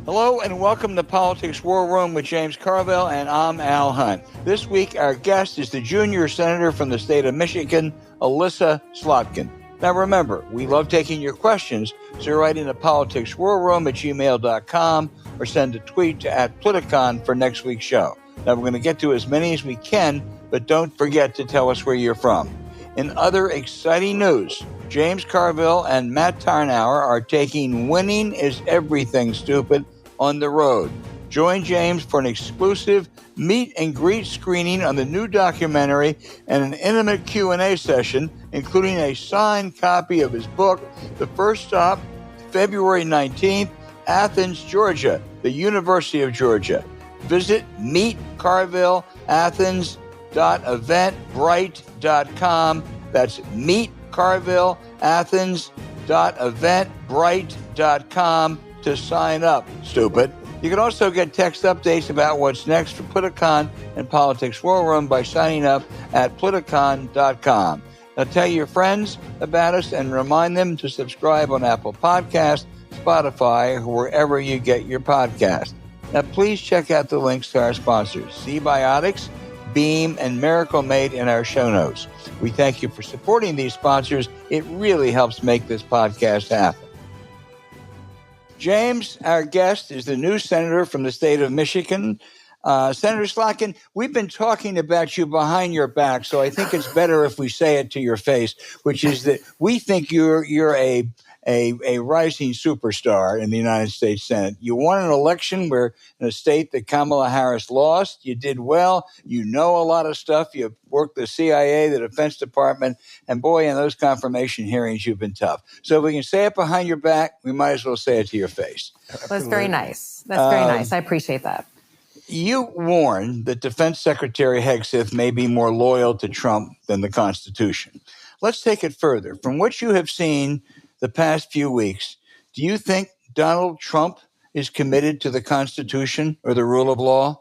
Hello and welcome to Politics War Room with James Carville, and I'm Al Hunt. This week, our guest is the junior senator from the state of Michigan, Elissa Slotkin. Now remember, we love taking your questions, so write into politicswarroom@gmail.com or send a tweet to @Politicon for next week's show. Now we're going to get to as many as we can, but don't forget to tell us where you're from. In other exciting news, James Carville and Matt Tarnower are taking Winning is Everything Stupid on the road. Join James for an exclusive meet and greet screening on the new documentary and an intimate Q&A session, including a signed copy of his book. The first stop, February 19th, Athens, Georgia, the University of Georgia. Visit meetcarvilleathens.eventbrite.com. That's meetcarvilleathens.eventbrite.com to sign up, stupid. You can also get text updates about what's next for Politicon and Politics War Room by signing up at Politicon.com. Now tell your friends about us and remind them to subscribe on Apple Podcasts, Spotify, or wherever you get your podcast. Now please check out the links to our sponsors, Zbiotics, Beam, and Miracle Made in our show notes. We thank you for supporting these sponsors. It really helps make this podcast happen. James, our guest, is the new senator from the state of Michigan. Senator Slotkin, we've been talking about you behind your back, so I think it's better if we say it to your face, which is that we think you're a rising superstar in the United States Senate. You won an election where in a state that Kamala Harris lost. You did well. You know a lot of stuff. You've worked the CIA, the Defense Department, and boy, in those confirmation hearings, you've been tough. So if we can say it behind your back, we might as well say it to your face. That's very nice. That's very nice. I appreciate that. You warned that Defense Secretary Hegseth may be more loyal to Trump than the Constitution. Let's take it further. From what you have seen the past few weeks, do you think Donald Trump is committed to the Constitution or the rule of law?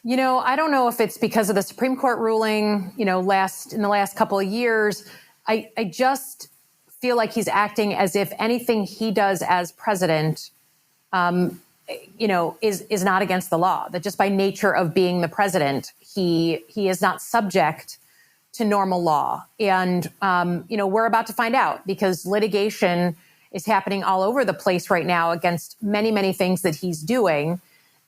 You know, I don't know if it's because of the Supreme Court ruling, in the last couple of years. I just feel like he's acting as if anything he does as president, is not against the law. That just by nature of being the president, he is not subject to normal law. And, we're about to find out because litigation is happening all over the place right now against many, many things that he's doing.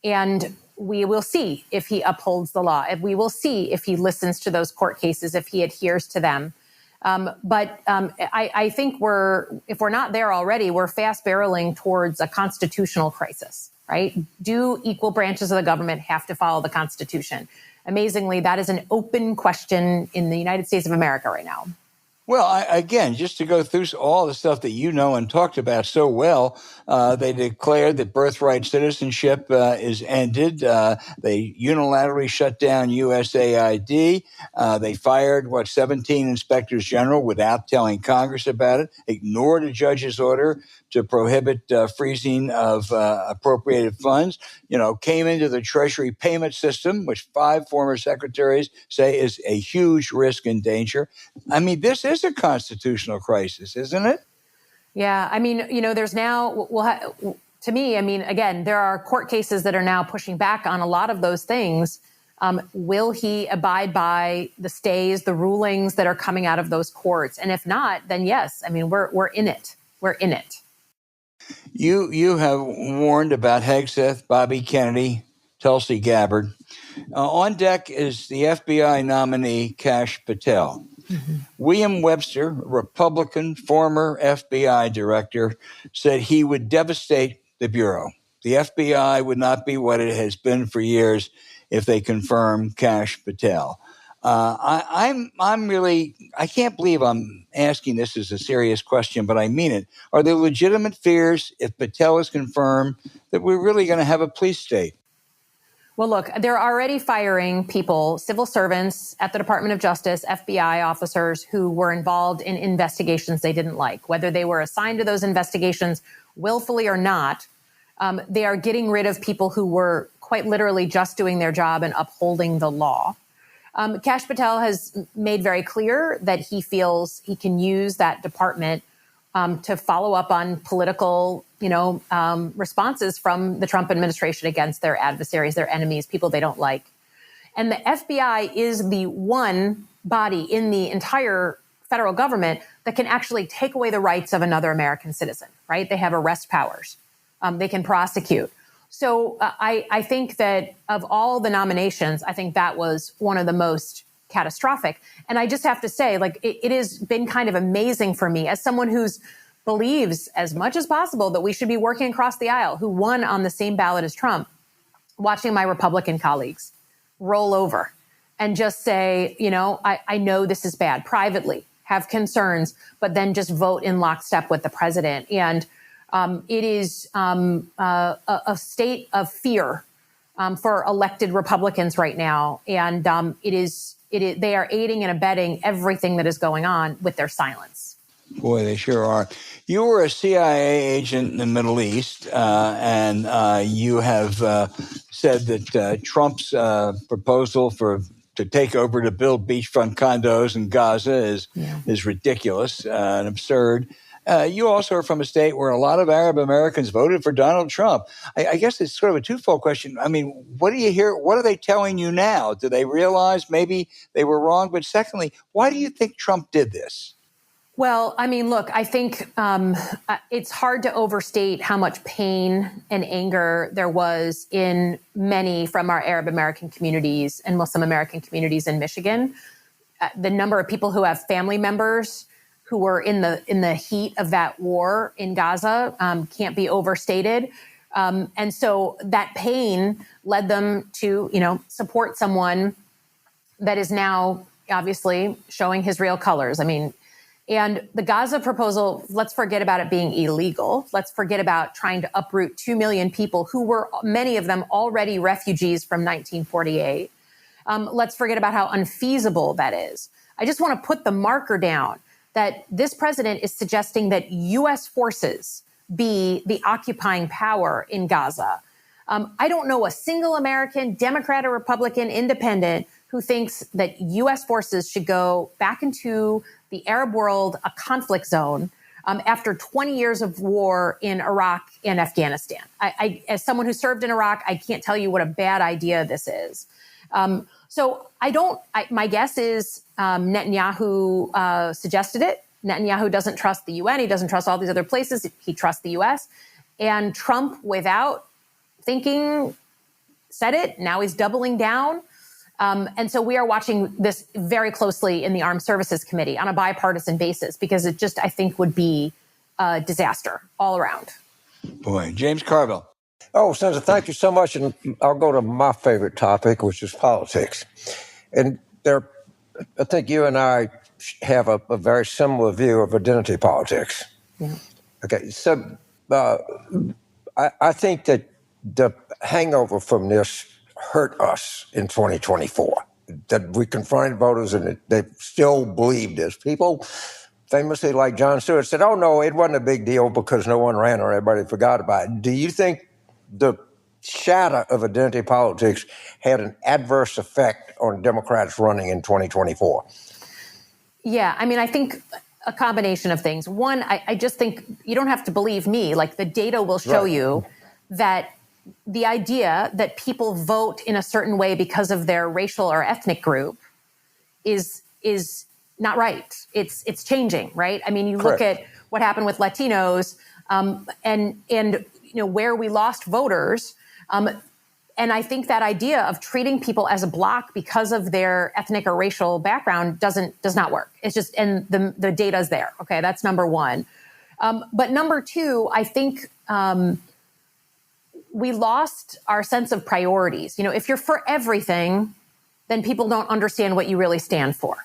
And we will see if he upholds the law. We will see if he listens to those court cases, if he adheres to them. But I think if we're not there already, we're fast barreling towards a constitutional crisis, right? Do equal branches of the government have to follow the Constitution? Amazingly, that is an open question in the United States of America right now. Well, again, just to go through all the stuff that you know and talked about so well, they declared that birthright citizenship is ended. They unilaterally shut down USAID. They fired, 17 inspectors general without telling Congress about it, ignored a judge's order to prohibit freezing of appropriated funds, came into the Treasury payment system, which 5 former secretaries say is a huge risk and danger. I mean, this is a constitutional crisis, isn't it? Yeah. I mean, there's now, to me, again, there are court cases that are now pushing back on a lot of those things. Will he abide by the stays, the rulings that are coming out of those courts? And if not, then yes, we're in it. We're in it. You have warned about Hegseth, Bobby Kennedy, Tulsi Gabbard. On deck is the FBI nominee, Kash Patel. Mm-hmm. William Webster, Republican, former FBI director, said he would devastate the Bureau. The FBI would not be what it has been for years if they confirm Kash Patel. I can't believe I'm asking this as a serious question, but I mean it. Are there legitimate fears, if Patel is confirmed, that we're really going to have a police state? Well, look, they're already firing people, civil servants at the Department of Justice, FBI officers who were involved in investigations they didn't like, whether they were assigned to those investigations willfully or not. They are getting rid of people who were quite literally just doing their job and upholding the law. Kash Patel has made very clear that he feels he can use that department to follow up on political, responses from the Trump administration against their adversaries, their enemies, people they don't like. And the FBI is the one body in the entire federal government that can actually take away the rights of another American citizen, right? They have arrest powers. They can prosecute. So I think that of all the nominations, I think that was one of the most catastrophic. And I just have to say, like, it has been kind of amazing for me as someone who's believes as much as possible that we should be working across the aisle, who won on the same ballot as Trump, watching my Republican colleagues roll over and just say, I know this is bad, privately have concerns, but then just vote in lockstep with the president. And it is a state of fear for elected Republicans right now. And they are aiding and abetting everything that is going on with their silence. Boy, they sure are. You were a CIA agent in the Middle East, and you have said that Trump's proposal to take over to build beachfront condos in Gaza is ridiculous and absurd. You also are from a state where a lot of Arab Americans voted for Donald Trump. I guess it's sort of a twofold question. I mean, what do you hear? What are they telling you now? Do they realize maybe they were wrong? But secondly, why do you think Trump did this? Well, I mean, look, I think it's hard to overstate how much pain and anger there was in many from our Arab American communities and Muslim American communities in Michigan. The number of people who have family members who were in the heat of that war in Gaza can't be overstated. And so that pain led them to, support someone that is now obviously showing his real colors. I mean, and the Gaza proposal, let's forget about it being illegal. Let's forget about trying to uproot 2 million people who were, many of them, already refugees from 1948. Let's forget about how unfeasible that is. I just want to put the marker down that this president is suggesting that U.S. forces be the occupying power in Gaza. I don't know a single American, Democrat or Republican, independent, who thinks that U.S. forces should go back into the Arab world, a conflict zone, after 20 years of war in Iraq and Afghanistan. I, as someone who served in Iraq, I can't tell you what a bad idea this is. So my guess is Netanyahu suggested it. Netanyahu doesn't trust the UN. He doesn't trust all these other places. He trusts the US. And Trump, without thinking, said it. Now he's doubling down. And so we are watching this very closely in the Armed Services Committee on a bipartisan basis, because it just, I think, would be a disaster all around. Boy, James Carville. Oh, Senator, thank you so much. And I'll go to my favorite topic, which is politics. And I think you and I have a very similar view of identity politics. Yeah. Okay, so I think that the hangover from this hurt us in 2024, that we confronted voters and they still believe this. People famously, like Jon Stewart, said, oh, no, it wasn't a big deal because no one ran or everybody forgot about it. Do you think the shadow of identity politics had an adverse effect on Democrats running in 2024? Yeah, I mean, I think a combination of things. One, I just think you don't have to believe me. Like, the data will show you that the idea that people vote in a certain way because of their racial or ethnic group is not right. It's changing, right? I mean, you look at what happened with Latinos and where we lost voters. And I think that idea of treating people as a block because of their ethnic or racial background does not work. It's just, and the data's there. Okay, that's number one. But number two, I think we lost our sense of priorities. If you're for everything, then people don't understand what you really stand for.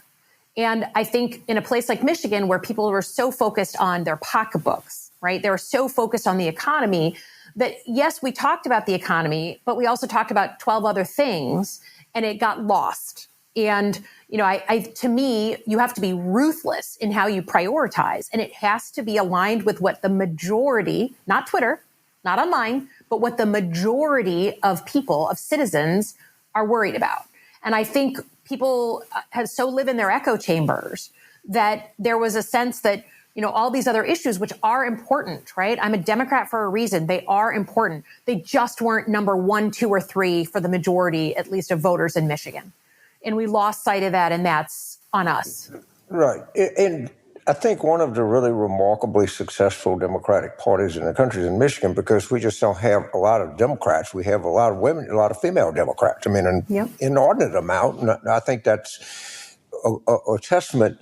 And I think in a place like Michigan, where people were so focused on their pocketbooks, right? They were so focused on the economy that, yes, we talked about the economy, but we also talked about 12 other things, and it got lost. And, to me, you have to be ruthless in how you prioritize, and it has to be aligned with what the majority, not Twitter, not online, but what the majority of people, of citizens, are worried about. And I think people have so live in their echo chambers that there was a sense that all these other issues, which are important, right? I'm a Democrat for a reason. They are important. They just weren't number 1, 2, or 3 for the majority, at least, of voters in Michigan. And we lost sight of that, and that's on us. Right. And I think one of the really remarkably successful Democratic parties in the country is in Michigan, because we just don't have a lot of Democrats. We have a lot of women, a lot of female Democrats. I mean, an inordinate amount. And I think that's a testament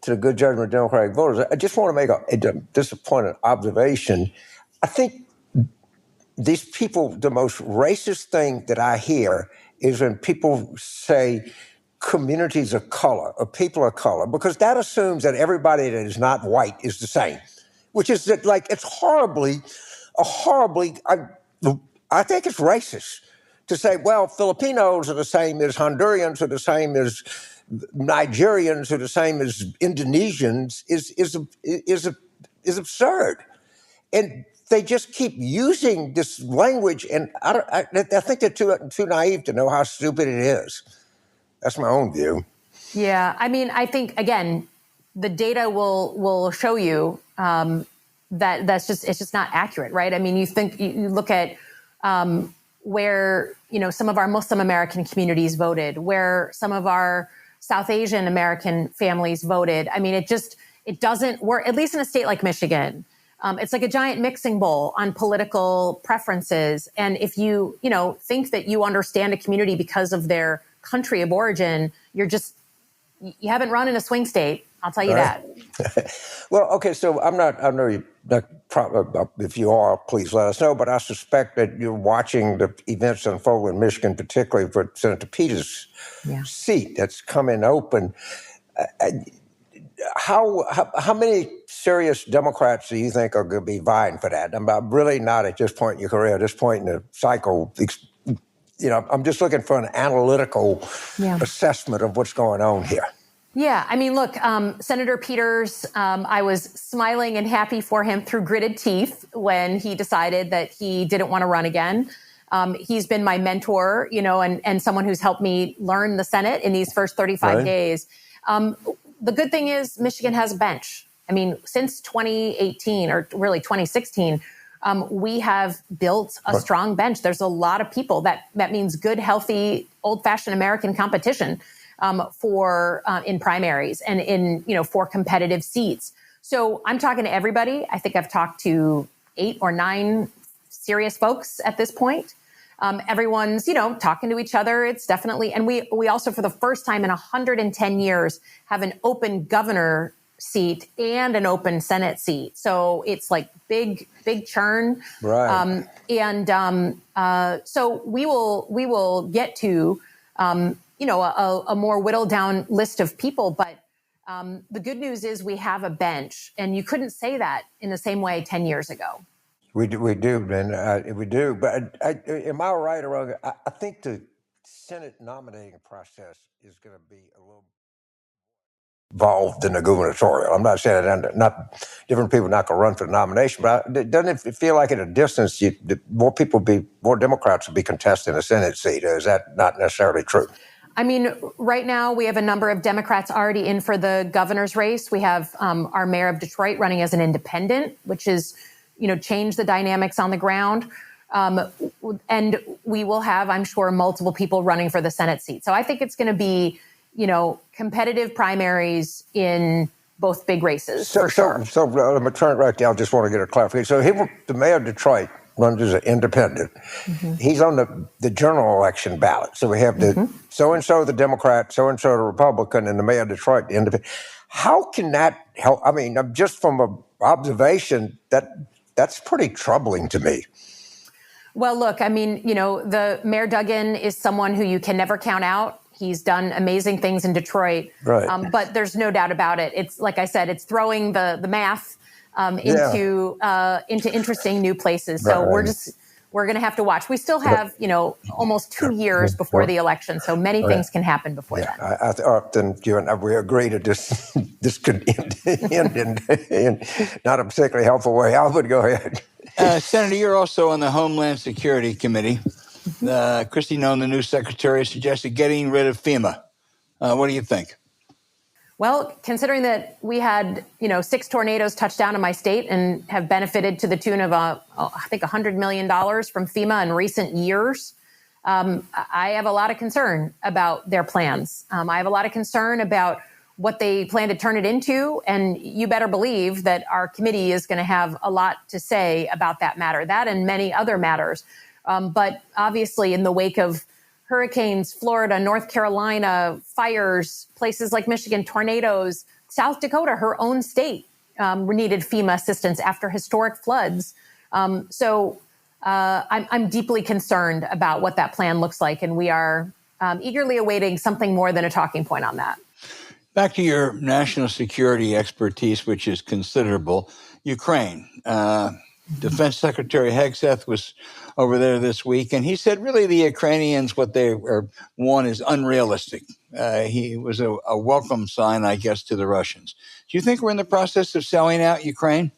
to the good judgment of Democratic voters. I just want to make a disappointing observation. I think these people, the most racist thing that I hear is when people say communities of color or people of color, because that assumes that everybody that is not white is the same, which is that, like, it's I think it's racist to say, well, Filipinos are the same as Hondurans, are the same as Nigerians, are the same as Indonesians is absurd. And they just keep using this language, and I think they're too naive to know how stupid it is. That's my own view. Yeah, I mean, I think, again, the data will show you that it's just not accurate, right? I mean, you look at where some of our Muslim American communities voted, where some of our South Asian American families voted. I mean, it doesn't work, at least in a state like Michigan. It's like a giant mixing bowl on political preferences. And if you think that you understand a community because of their country of origin, you haven't run in a swing state. I'll tell you that. Well, okay, so I know you're not, if you are, please let us know, but I suspect that you're watching the events unfold in Michigan, particularly for Senator Peters' seat that's coming open. How many serious Democrats do you think are going to be vying for that? I'm really not at this point in your career, at this point in the cycle. I'm just looking for an analytical assessment of what's going on here. Yeah, I mean, look, Senator Peters, I was smiling and happy for him through gritted teeth when he decided that he didn't want to run again. He's been my mentor, and someone who's helped me learn the Senate in these first 35 days. The good thing is Michigan has a bench. I mean, since 2018 or really 2016, we have built a strong bench. There's a lot of people. That means good, healthy, old-fashioned American competition for in primaries and in for competitive seats. So I'm talking to everybody. I think I've talked to 8 or 9 serious folks at this point. Everyone's talking to each other. It's definitely, and we also, for the first time in 110 years, have an open governor seat and an open Senate seat. So it's like big churn. Right. So we will get to a more whittled down list of people. But the good news is we have a bench, and you couldn't say that in the same way 10 years ago. We do, and we do. But am I right or wrong? I think the Senate nominating process is going to be a little involved in the gubernatorial. I'm not saying that not different people not going to run for the nomination, but doesn't it feel like at a distance, more Democrats will be contesting a Senate seat? Or is that not necessarily true? I mean, right now we have a number of Democrats already in for the governor's race. We have our mayor of Detroit running as an independent, which is change the dynamics on the ground. And we will have, I'm sure, multiple people running for the Senate seat. So I think it's going to be, competitive primaries in both big races, for sure. So let me turn it right there. I just want to get a clarification. So the mayor of Detroit runs as an independent. Mm-hmm. He's on the general election ballot. So we have the so-and-so the Democrat, so-and-so the Republican, and the mayor of Detroit, the independent. How can that help? I mean, just from an observation, that's pretty troubling to me. Well, look, I mean, the Mayor Duggan is someone who you can never count out. He's done amazing things in Detroit, right. But there's no doubt about it. It's like I said, it's throwing the math into interesting new places. So we're going to have to watch. We still have almost 2 years before the election, so many things can happen before that. I often you and I, we agree that this could end in not a particularly helpful way. Albert, go ahead. Senator, you're also on the Homeland Security Committee. Kristi Noem, the new secretary, suggested getting rid of FEMA. What do you think? Well, considering that we had, 6 tornadoes touch down in my state and have benefited to the tune of, I think, $100 million from FEMA in recent years, I have a lot of concern about their plans. I have a lot of concern about what they plan to turn it into. And you better believe that our committee is going to have a lot to say about that matter, that and many other matters. But obviously, in the wake of hurricanes, Florida, North Carolina, fires, places like Michigan, tornadoes, South Dakota, her own state, needed FEMA assistance after historic floods. So I'm deeply concerned about what that plan looks like, and we are eagerly awaiting something more than a talking point on that. Back to your national security expertise, which is considerable. Ukraine. Defense Secretary Hegseth was over there this week, and he said really the Ukrainians, what they want is unrealistic. He was a welcome sign, I guess, to the Russians. Do you think we're in the process of selling out Ukraine?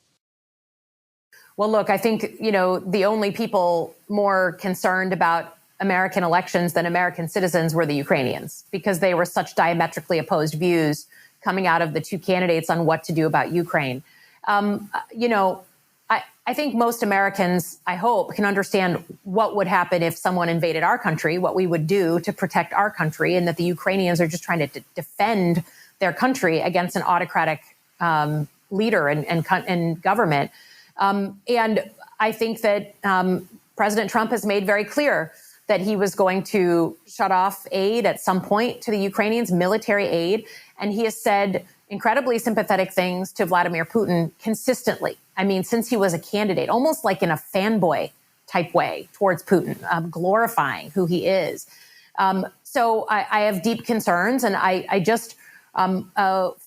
Well, look, I think, the only people more concerned about American elections than American citizens were the Ukrainians, because they were such diametrically opposed views coming out of the two candidates on what to do about Ukraine. I think most Americans, I hope, can understand what would happen if someone invaded our country, what we would do to protect our country, and that the Ukrainians are just trying to defend their country against an autocratic leader and government. And I think that President Trump has made very clear that he was going to shut off aid at some point to the Ukrainians, military aid. And he has said incredibly sympathetic things to Vladimir Putin consistently. I mean, since he was a candidate, almost like in a fanboy type way towards Putin, glorifying who he is. So I have deep concerns, and I just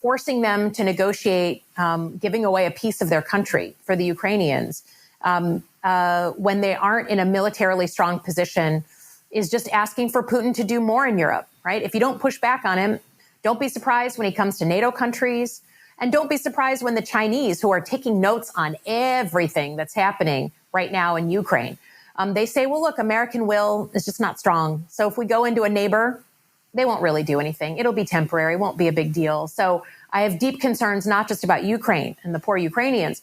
forcing them to negotiate giving away a piece of their country for the Ukrainians when they aren't in a militarily strong position is just asking for Putin to do more in Europe, right? If you don't push back on him, don't be surprised when he comes to NATO countries. And don't be surprised when the Chinese, who are taking notes on everything that's happening right now in Ukraine, they say, well, look, American will is just not strong. So if we go into a neighbor, they won't really do anything. It'll be temporary, won't be a big deal. So I have deep concerns, not just about Ukraine and the poor Ukrainians,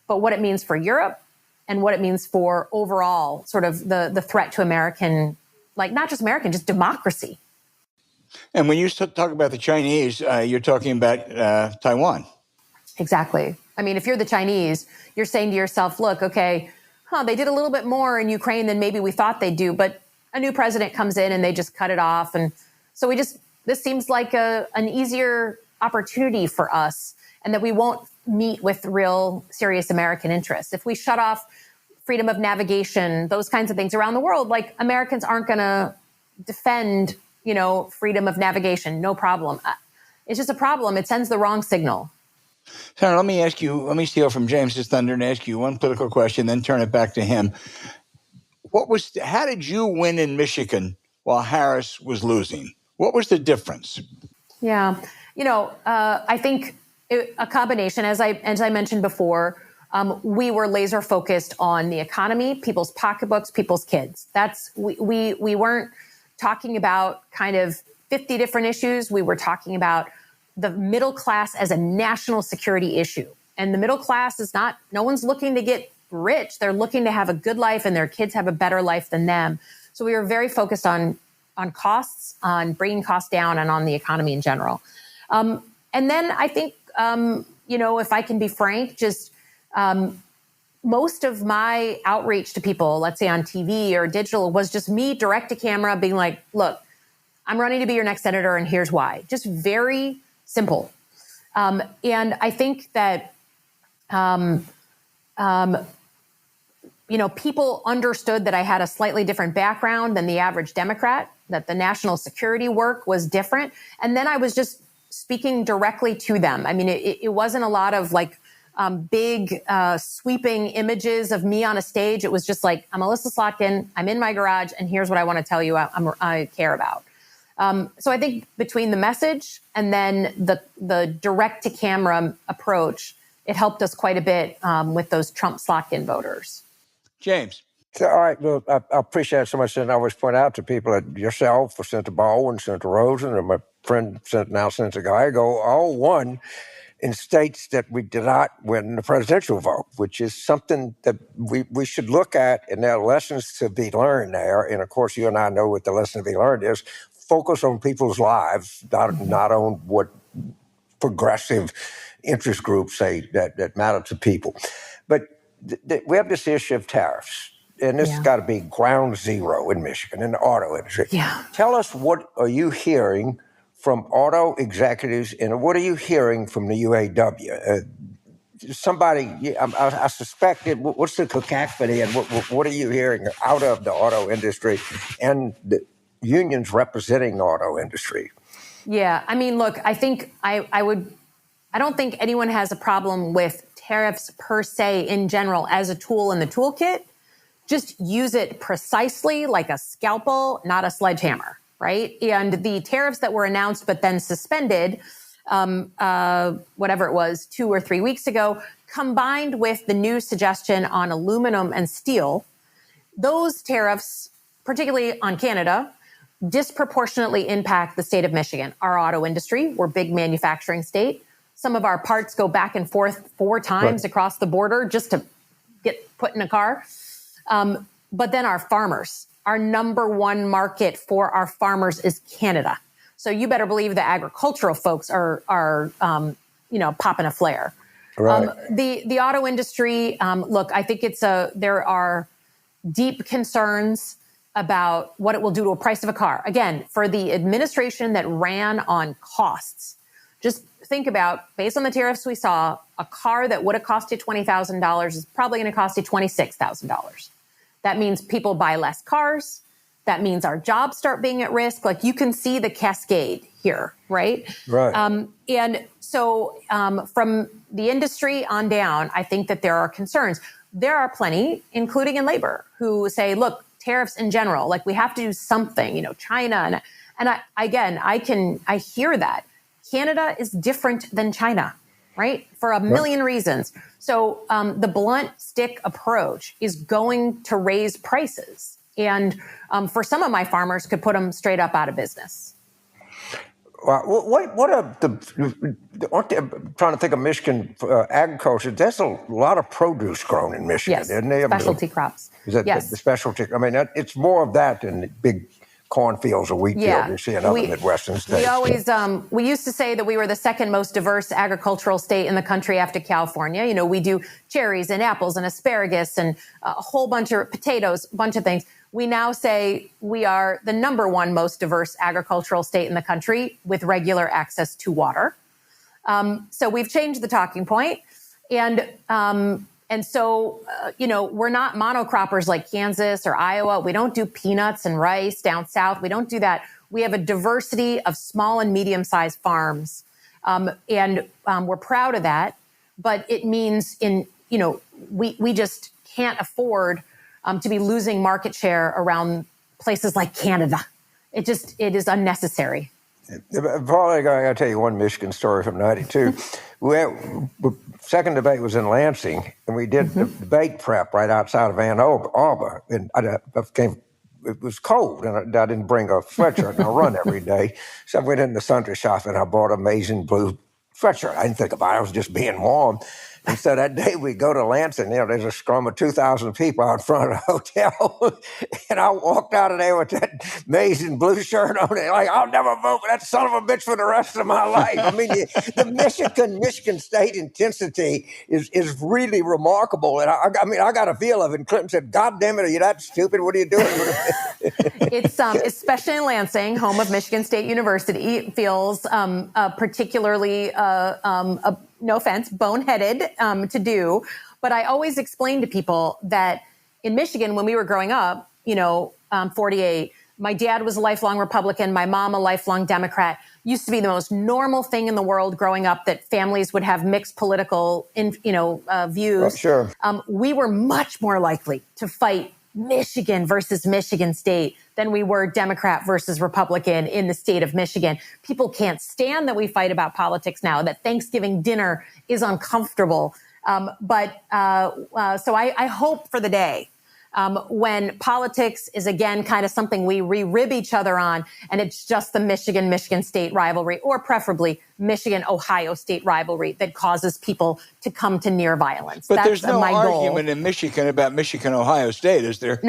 but what it means for Europe and what it means for overall sort of the threat to American, like not just American, just democracy. And when you talk about the Chinese, you're talking about Taiwan. Exactly. I mean, if you're the Chinese, you're saying to yourself, look, okay, they did a little bit more in Ukraine than maybe we thought they'd do, but a new president comes in and they just cut it off. And so this seems like an easier opportunity for us, and that we won't meet with real serious American interests. If we shut off freedom of navigation, those kinds of things around the world, like Americans aren't going to defend freedom of navigation, no problem. It's just a problem. It sends the wrong signal. Senator, let me steal from James's thunder and ask you one political question, then turn it back to him. How did you win in Michigan while Harris was losing? What was the difference? Yeah, I think a combination, as I mentioned before, we were laser focused on the economy, people's pocketbooks, people's kids. We weren't talking about kind of 50 different issues. We were talking about the middle class as a national security issue. And the middle class is no one's looking to get rich. They're looking to have a good life, and their kids have a better life than them. So we were very focused on costs, on bringing costs down, and on the economy in general. And then I think, if I can be frank, just most of my outreach to people, let's say on TV or digital, was just me direct to camera being like, look, I'm running to be your next senator, and here's why. Just very simple. And I think that, people understood that I had a slightly different background than the average Democrat, that the national security work was different. And then I was just speaking directly to them. I mean, it wasn't a lot of big sweeping images of me on a stage. It was just like, I'm Elissa Slotkin, I'm in my garage, and here's what I want to tell you I care about. So I think between the message and then the direct to camera approach, it helped us quite a bit with those Trump Slotkin voters. James. So, all right, I appreciate it so much. And I always point out to people that yourself, Senator Baldwin, Senator Rosen, and my friend sent a guy ago, all won in states that we did not win the presidential vote, which is something that we should look at, and there are lessons to be learned there. And of course, you and I know what the lesson to be learned is. Focus on people's lives, not on what progressive interest groups say that matter to people. But we have this issue of tariffs, and this has got to be ground zero in Michigan in the auto industry. Yeah. Tell us, what are you hearing from auto executives, and what are you hearing from the UAW? I suspect it. What's the cacophony, and what are you hearing out of the auto industry and the unions representing the auto industry? Yeah, I mean, look, I think I don't think anyone has a problem with tariffs per se in general as a tool in the toolkit. Just use it precisely like a scalpel, not a sledgehammer, right? And the tariffs that were announced but then suspended, whatever it was, 2 or 3 weeks ago, combined with the new suggestion on aluminum and steel, those tariffs, particularly on Canada, disproportionately impact the state of Michigan, our auto industry. We're a big manufacturing state. Some of our parts go back and forth 4 times across the border just to get put in a car. But then our farmers, our number one market for our farmers is Canada. So you better believe the agricultural folks are popping a flare. Right. The auto industry, look, I think there are deep concerns about what it will do to a price of a car. Again, for the administration that ran on costs, just think about, based on the tariffs we saw, a car that would have cost you $20,000 is probably going to cost you $26,000. That means people buy less cars. That means our jobs start being at risk. Like, you can see the cascade here, right? Right. And so from the industry on down, I think that there are concerns. There are plenty, including in labor, who say, look, tariffs in general, like, we have to do something, China. And I hear that. Canada is different than China, right? For a million reasons. So the blunt stick approach is going to raise prices. And for some of my farmers, could put them straight up out of business. Well, what are I'm trying to think of Michigan agriculture. There's a lot of produce grown in Michigan, Yes, isn't there? specialty crops. Is that Yes. the specialty? I mean, it's more of that than the big cornfields or wheat fields you see in other Midwestern states. We used to say that we were the second most diverse agricultural state in the country after California. We do cherries and apples and asparagus and a whole bunch of potatoes, a bunch of things. We now say we are the number one most diverse agricultural state in the country with regular access to water. So we've changed the talking point. And so, we're not monocroppers like Kansas or Iowa. We don't do peanuts and rice down south. We don't do that. We have a diversity of small and medium-sized farms. And we're proud of that. But it means we just can't afford to be losing market share around places like Canada. It is unnecessary. Paul, I got to tell you one Michigan story from '92. Second debate was in Lansing, and we did the debate prep right outside of Ann Arbor. And it was cold, and I didn't bring a sweatshirt, and I run every day. So I went in the sundry shop, and I bought an amazing blue sweatshirt. I didn't think about it. I was just being warm. And so that day we go to Lansing, there's a scrum of 2,000 people out front of the hotel. And I walked out of there with that amazing blue shirt on it. Like, I'll never vote for that son of a bitch for the rest of my life. I mean, the Michigan State intensity is really remarkable. And I got a feel of it. And Clinton said, God damn it, are you that stupid? What are you doing? It's especially in Lansing, home of Michigan State University, it feels particularly no offense, boneheaded to do. But I always explain to people that in Michigan, when we were growing up, 48, my dad was a lifelong Republican, my mom a lifelong Democrat. Used to be the most normal thing in the world growing up that families would have mixed political, views. Oh, sure. We were much more likely to fight Michigan versus Michigan State than we were Democrat versus Republican in the state of Michigan. People can't stand that we fight about politics now, that Thanksgiving dinner is uncomfortable. So I hope for the day when politics is, again, kind of something we re-rib each other on, and it's just the Michigan State rivalry, or preferably Michigan-Ohio State rivalry, that causes people to come to near violence. But that's there's no my argument goal. in Michigan about Michigan-Ohio State, is there?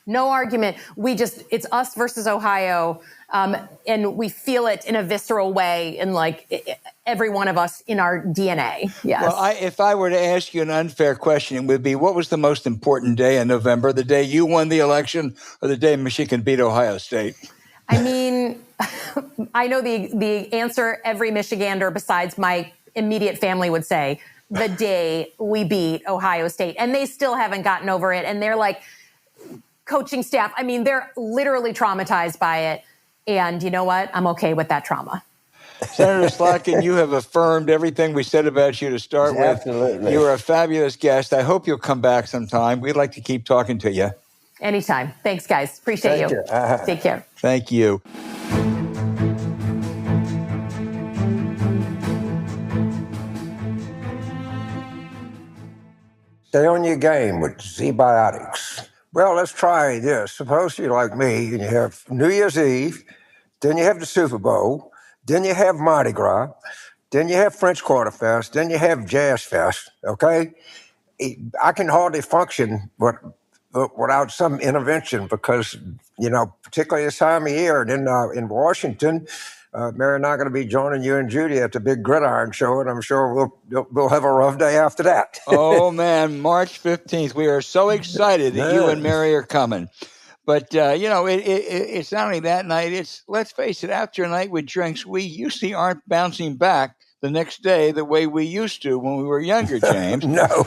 No argument. It's us versus Ohio. And we feel it in a visceral way in every one of us in our DNA. Yes. Well, if I were to ask you an unfair question, it would be, what was the most important day in November, the day you won the election or the day Michigan beat Ohio State? I mean, I know the answer every Michigander besides my immediate family would say, the day we beat Ohio State. And they still haven't gotten over it. And they're coaching staff, they're literally traumatized by it. And you know what? I'm okay with that trauma. Senator Slotkin, you have affirmed everything we said about you to start with. Absolutely. You're a fabulous guest. I hope you'll come back sometime. We'd like to keep talking to you. Anytime. Thanks, guys. Appreciate Thank you. Take care. Thank you. Stay on your game with Zbiotics. Well, let's try this. Suppose you're like me and you have New Year's Eve, then you have the Super Bowl, then you have Mardi Gras, then you have French Quarter Fest, then you have Jazz Fest, okay? I can hardly function without some intervention because, particularly this time of year, and in Washington, Mary and I are going to be joining you and Judy at the big Gridiron show, and I'm sure we'll have a rough day after that. Oh, man, March 15th. We are so excited that you and Mary are coming. But, it's not only that night. Let's face it, after a night with drinks, we usually aren't bouncing back the next day the way we used to when we were younger, James. No.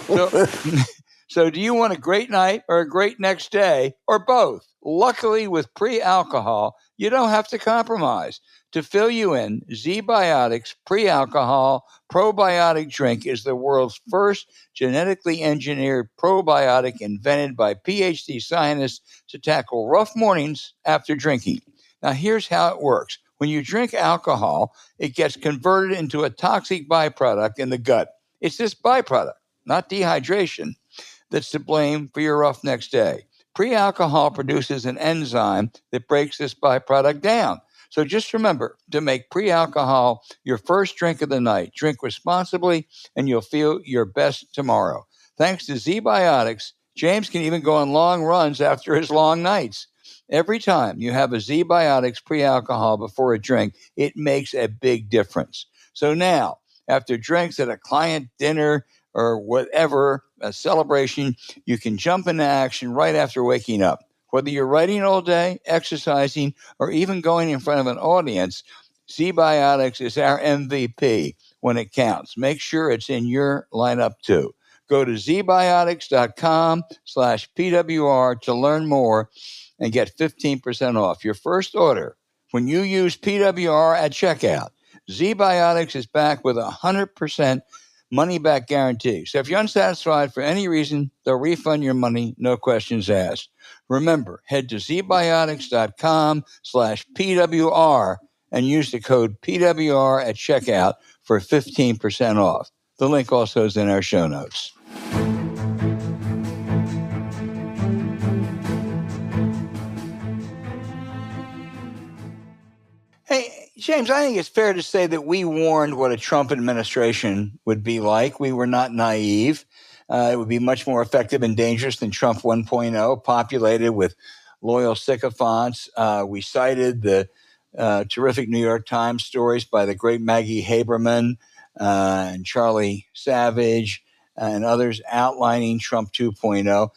So do you want a great night or a great next day or both? Luckily, with pre-alcohol, you don't have to compromise. To fill you in, Zbiotics pre-alcohol probiotic drink is the world's first genetically engineered probiotic invented by PhD scientists to tackle rough mornings after drinking. Now, here's how it works. When you drink alcohol, it gets converted into a toxic byproduct in the gut. It's this byproduct, not dehydration, that's to blame for your rough next day. Pre-alcohol produces an enzyme that breaks this byproduct down. So just remember to make pre-alcohol your first drink of the night. Drink responsibly, and you'll feel your best tomorrow. Thanks to Zbiotics, James can even go on long runs after his long nights. Every time you have a Zbiotics pre-alcohol before a drink, it makes a big difference. So now, after drinks at a client dinner or whatever, a celebration, you can jump into action right after waking up. Whether you're writing all day, exercising, or even going in front of an audience, Zbiotics is our MVP when it counts. Make sure it's in your lineup too. Go to zbiotics.com/PWR to learn more and get 15% off your first order when you use PWR at checkout. Zbiotics is back with 100% money-back guarantee. So if you're unsatisfied for any reason, they'll refund your money, no questions asked. Remember, head to zbiotics.com/PWR and use the code PWR at checkout for 15% off. The link also is in our show notes. Hey, James, I think it's fair to say that we warned what a Trump administration would be like. We were not naive. It would be much more effective and dangerous than Trump 1.0, populated with loyal sycophants. We cited the terrific New York Times stories by the great Maggie Haberman and Charlie Savage and others outlining Trump 2.0.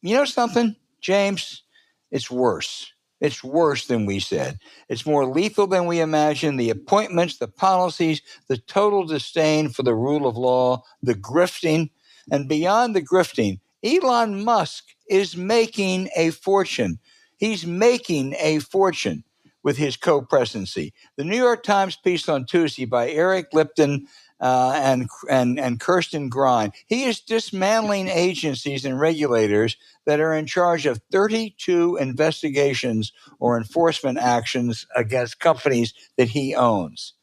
You know something, James? It's worse. It's worse than we said. It's more lethal than we imagined. The appointments, the policies, the total disdain for the rule of law, the grifting, and beyond the grifting, Elon Musk is making a fortune. He's making a fortune with his co-presidency. The New York Times piece on Tuesday by Eric Lipton and Kirsten Grind. He is dismantling agencies and regulators that are in charge of 32 investigations or enforcement actions against companies that he owns.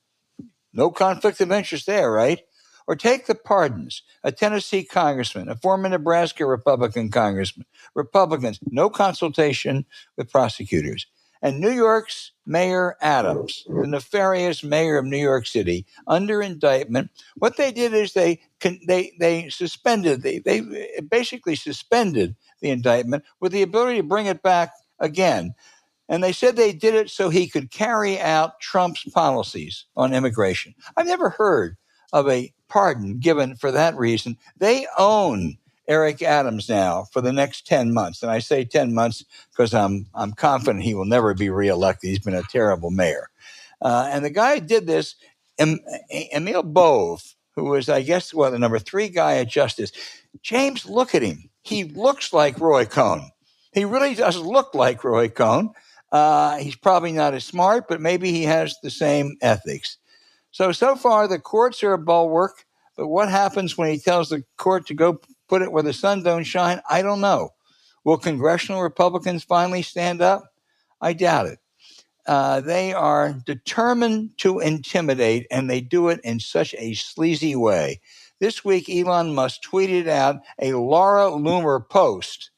No conflict of interest there, right? Or take the pardons. A Tennessee congressman, a former Nebraska Republican congressman, Republicans, no consultation with prosecutors. And New York's Mayor Adams, the nefarious mayor of New York City, under indictment. What they did is they suspended, they basically suspended the indictment with the ability to bring it back again. And they said they did it so he could carry out Trump's policies on immigration. I've never heard of a pardon given for that reason. They own Eric Adams now for the next 10 months. And I say 10 months because I'm confident he will never be reelected. He's been a terrible mayor. And the guy who did this, Emil Bove, who was, I guess, the number 3 guy at Justice. James, look at him. He looks like Roy Cohn. He really does look like Roy Cohn. He's probably not as smart, but maybe he has the same ethics. So far, the courts are a bulwark. But what happens when he tells the court to go put it where the sun don't shine? I don't know. Will congressional Republicans finally stand up? I doubt it. They are determined to intimidate, and they do it in such a sleazy way. This week, Elon Musk tweeted out a Laura Loomer post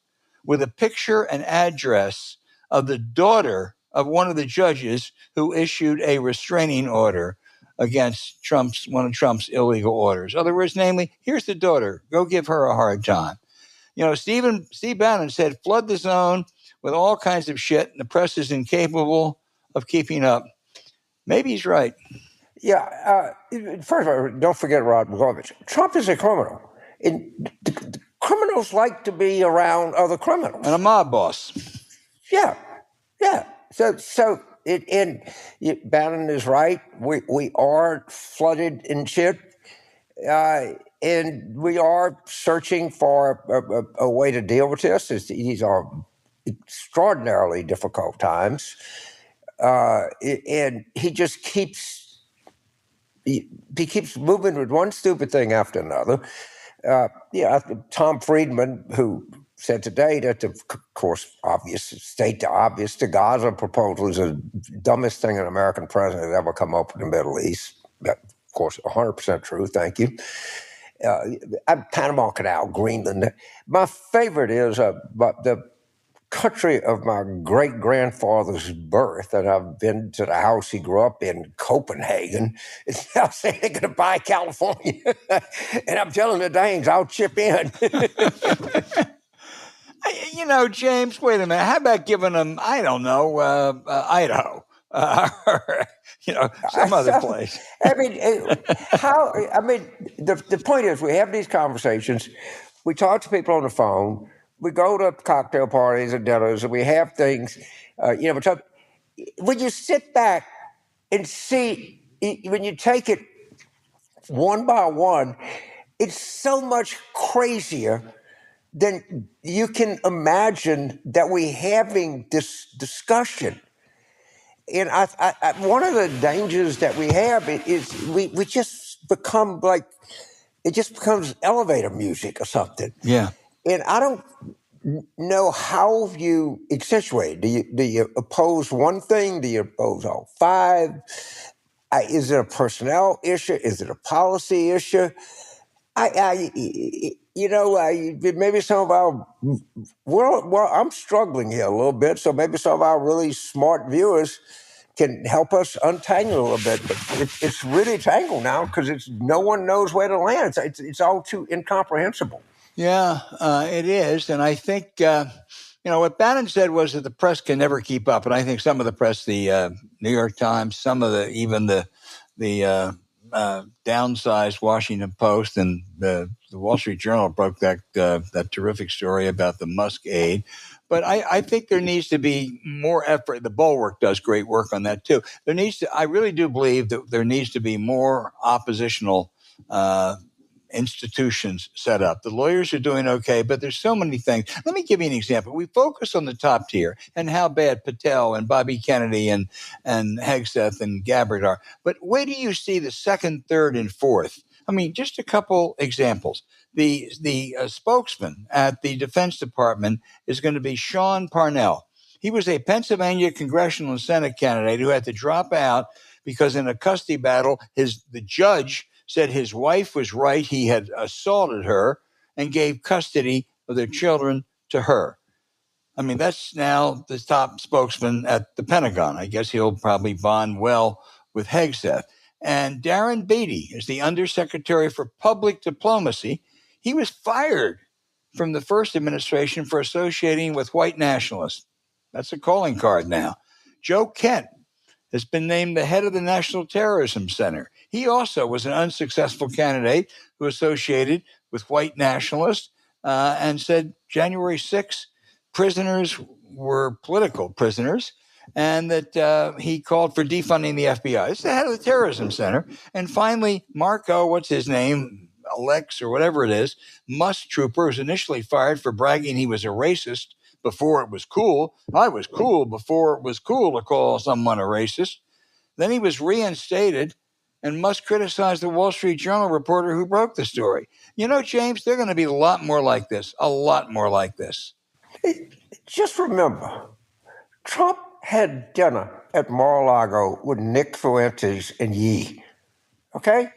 with a picture and address of the daughter of one of the judges who issued a restraining order against one of Trump's illegal orders. In other words, namely, here's the daughter. Go give her a hard time. Steve Bannon said, flood the zone with all kinds of shit, and the press is incapable of keeping up. Maybe he's right. Yeah. First of all, don't forget Rod Blagojevich. Trump is a criminal. Criminals like to be around other criminals. And a mob boss. Yeah. So Bannon is right. We are flooded in shit, and we are searching for a way to deal with this. These are extraordinarily difficult times, and he just keeps moving with one stupid thing after another. Tom Friedman, who said today that, of course, state the obvious, the Gaza proposal is the dumbest thing an American president has ever come up with in the Middle East. That, of course, 100% true. Thank you. Panama Canal, Greenland. My favorite is the country of my great-grandfather's birth, and I've been to the house he grew up in, Copenhagen. It's now saying they're going to buy California. And I'm telling the Danes, I'll chip in. James, wait a minute. How about giving them, I don't know, Idaho? Some other place. The point is, we have these conversations. We talk to people on the phone. We go to cocktail parties and dinners, and we have things. When you sit back and see, when you take it one by one, it's so much crazier than you can imagine that we're having this discussion. And one of the dangers that we have is we just become it just becomes elevator music or something. Yeah. And I don't know how you accentuate. Do you oppose one thing? Do you oppose all 5? Is it a personnel issue? Is it a policy issue? Maybe some of our I'm struggling here a little bit, so maybe some of our really smart viewers can help us untangle a little bit. But it's really tangled now because no one knows where to land. It's all too incomprehensible. Yeah, it is, and I think what Bannon said was that the press can never keep up, and I think some of the press, the New York Times, some of even the downsized Washington Post and the Wall Street Journal broke that terrific story about the Musk aid. But I think there needs to be more effort. The Bulwark does great work on that too. I really do believe that there needs to be more oppositional institutions set up. The lawyers are doing okay, but there's so many things. Let me give you an example. We focus on the top tier and how bad Patel and Bobby Kennedy and Hegseth and Gabbard are. But where do you see the second, third, and fourth? I mean, just a couple examples. The spokesman at the Defense Department is going to be Sean Parnell. He was a Pennsylvania congressional and Senate candidate who had to drop out because in a custody battle, the judge said his wife was right. He had assaulted her and gave custody of their children to her. I mean, that's now the top spokesman at the Pentagon. I guess he'll probably bond well with Hegseth. And Darren Beatty is the Undersecretary for Public Diplomacy. He was fired from the first administration for associating with white nationalists. That's a calling card now. Joe Kent has been named the head of the National Terrorism Center. He also was an unsuccessful candidate who associated with white nationalists and said January 6th prisoners were political prisoners, and that he called for defunding the FBI. It's the head of the Terrorism Center. And finally, Marco, what's his name? Alex or whatever it is, Musk trooper, was initially fired for bragging he was a racist before it was cool. I was cool before it was cool to call someone a racist. Then he was reinstated, and Musk criticized the Wall Street Journal reporter who broke the story. You know, James, they're going to be a lot more like this, a lot more like this. Just remember, Trump had dinner at Mar-a-Lago with Nick Fuentes and Yee. Okay?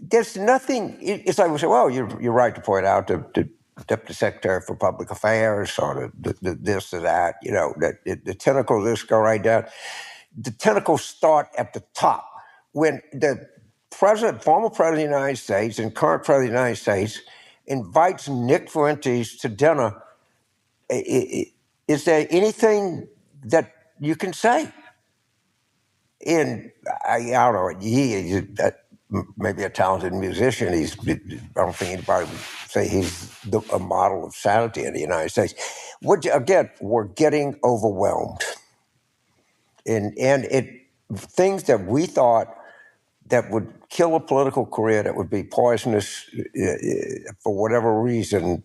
There's nothing. It's like we say, well, you're right to point out the Deputy Secretary for Public Affairs or the this or that, that the tentacles just go right down. The tentacles start at the top. When the former president of the United States and current president of the United States invites Nick Fuentes to dinner, is there anything that you can say? And I don't know, he maybe a talented musician. I don't think anybody would say he's a model of sanity in the United States. Again, we're getting overwhelmed. And things that we thought that would kill a political career, that would be poisonous for whatever reason,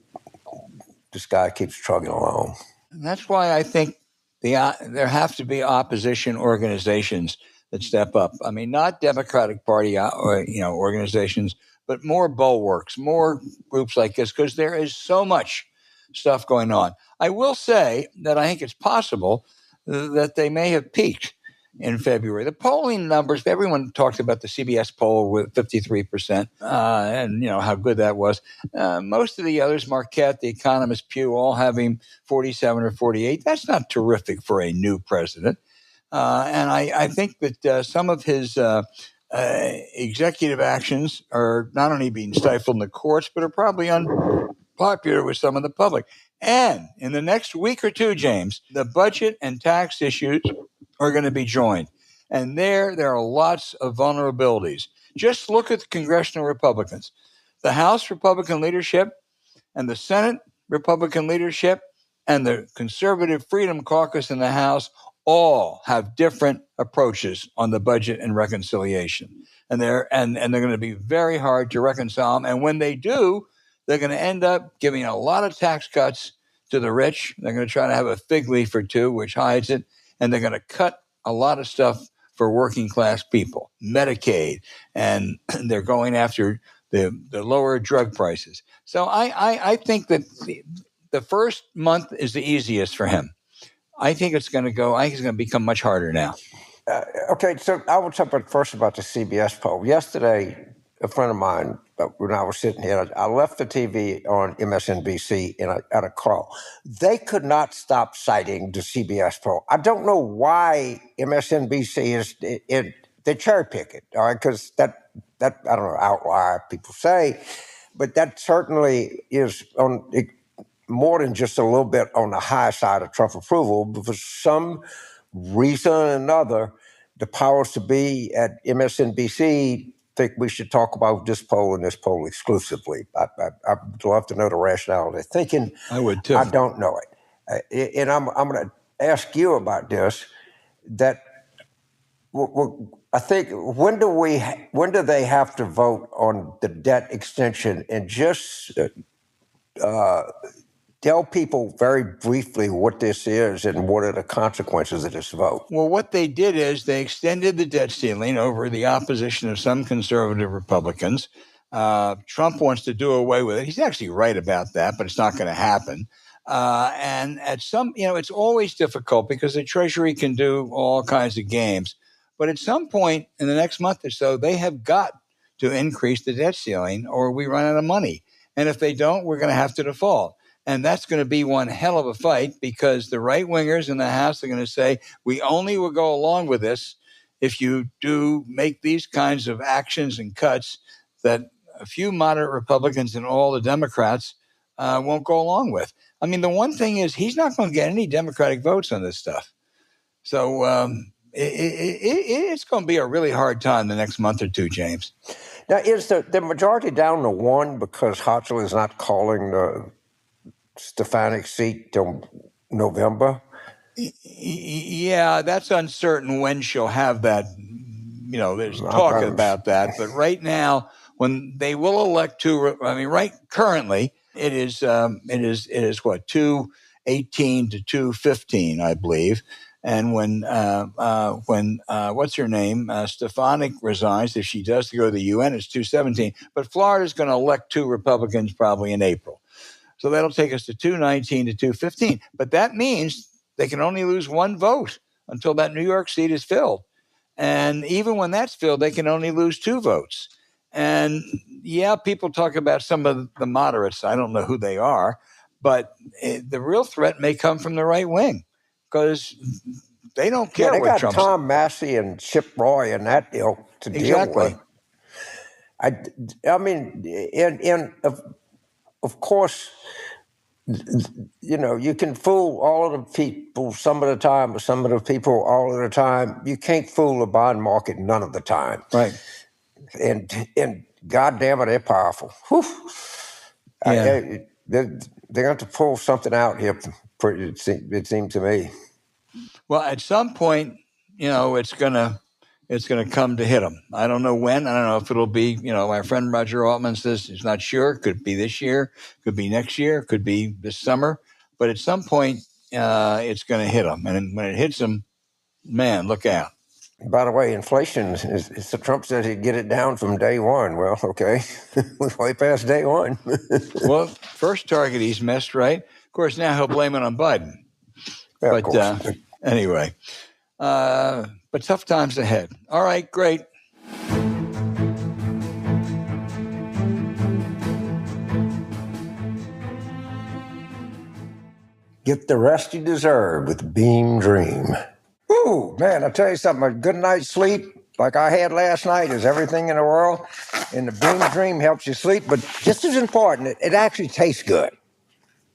this guy keeps trucking along. And that's why I think there have to be opposition organizations that step up. I mean, not Democratic Party organizations, but more bulwarks, more groups like this, because there is so much stuff going on. I will say that I think it's possible that they may have peaked in February. The polling numbers, everyone talked about the CBS poll with 53%, and how good that was. Most of the others, Marquette, The Economist, Pew, all having 47 or 48. That's not terrific for a new president. And I think that some of his executive actions are not only being stifled in the courts, but are probably unpopular with some of the public. And in the next week or two, James, the budget and tax issues are going to be joined. And there are lots of vulnerabilities. Just look at the congressional Republicans. The House Republican leadership and the Senate Republican leadership and the Conservative Freedom Caucus in the House all have different approaches on the budget and reconciliation. And they're going to be very hard to reconcile them. And when they do, they're going to end up giving a lot of tax cuts to the rich. They're going to try to have a fig leaf or two, which hides it. And they're going to cut a lot of stuff for working class people, Medicaid, and they're going after the lower drug prices. So I think that the first month is the easiest for him. I think it's going to become much harder now. Okay, so I will talk first about the CBS poll. Yesterday, a friend of mine, when I was sitting here, I left the TV on MSNBC at a call. They could not stop citing the CBS poll. I don't know why MSNBC they cherry pick it, all right? Because that I don't know, outlier people say, but that certainly is more than just a little bit on the high side of Trump approval. But for some reason or another, the powers to be at MSNBC think we should talk about this poll and this poll exclusively. I'd love to know the rationale they're thinking. I would too. I don't know it. And I'm going to ask you about this, that I think when do they have to vote on the debt extension, and just tell people very briefly what this is and what are the consequences of this vote? Well, what they did is they extended the debt ceiling over the opposition of some conservative Republicans. Trump wants to do away with it. He's actually right about that, but it's not going to happen. And at some, it's always difficult because the Treasury can do all kinds of games. But at some point in the next month or so, they have got to increase the debt ceiling or we run out of money. And if they don't, we're going to have to default. And that's going to be one hell of a fight because the right wingers in the House are going to say, we only will go along with this if you do make these kinds of actions and cuts that a few moderate Republicans and all the Democrats won't go along with. I mean, the one thing is he's not going to get any Democratic votes on this stuff. So it's going to be a really hard time the next month or two, James. Now, is the majority down to one because Hochul is not calling the Stefanik seat till November? Yeah, that's uncertain when she'll have that. You know, there's talk about that. But right now, when they will elect currently it is what, 218 to 215, I believe. And when what's her name, Stefanik resigns, if she does go to the UN, it's 217. But Florida's going to elect two Republicans probably in April. So that'll take us to 219 to 215. But that means they can only lose one vote until that New York seat is filled. And even when that's filled, they can only lose two votes. And yeah, people talk about some of the moderates. I don't know who they are, but the real threat may come from the right wing because they don't care they what got Tom Massey and Chip Roy and that ilk to deal with. I mean, of course, you know, you can fool all of the people some of the time, but some of the people all of the time. You can't fool the bond market none of the time. Right. And God damn it, they're powerful. Whew. Yeah. They're going to pull something out here, it seemed to me. Well, at some point, you know, it's gonna come to hit them. I don't know when. I don't know if it'll be, you know, my friend Roger Altman says he's not sure. Could be this year, could be next year, could be this summer. But at some point, it's going to hit them. And when it hits them, man, look out. By the way, inflation, Trump said he'd get it down from day one. Well, okay. We're way past day one. Well, first target he's missed, right? Of course, now he'll blame it on Biden. Yeah, but anyway, but tough times ahead. All right, great. Get the rest you deserve with Beam Dream. Ooh, man, I tell you something, a good night's sleep like I had last night is everything in the world. And the Beam Dream helps you sleep, but just as important, it actually tastes good.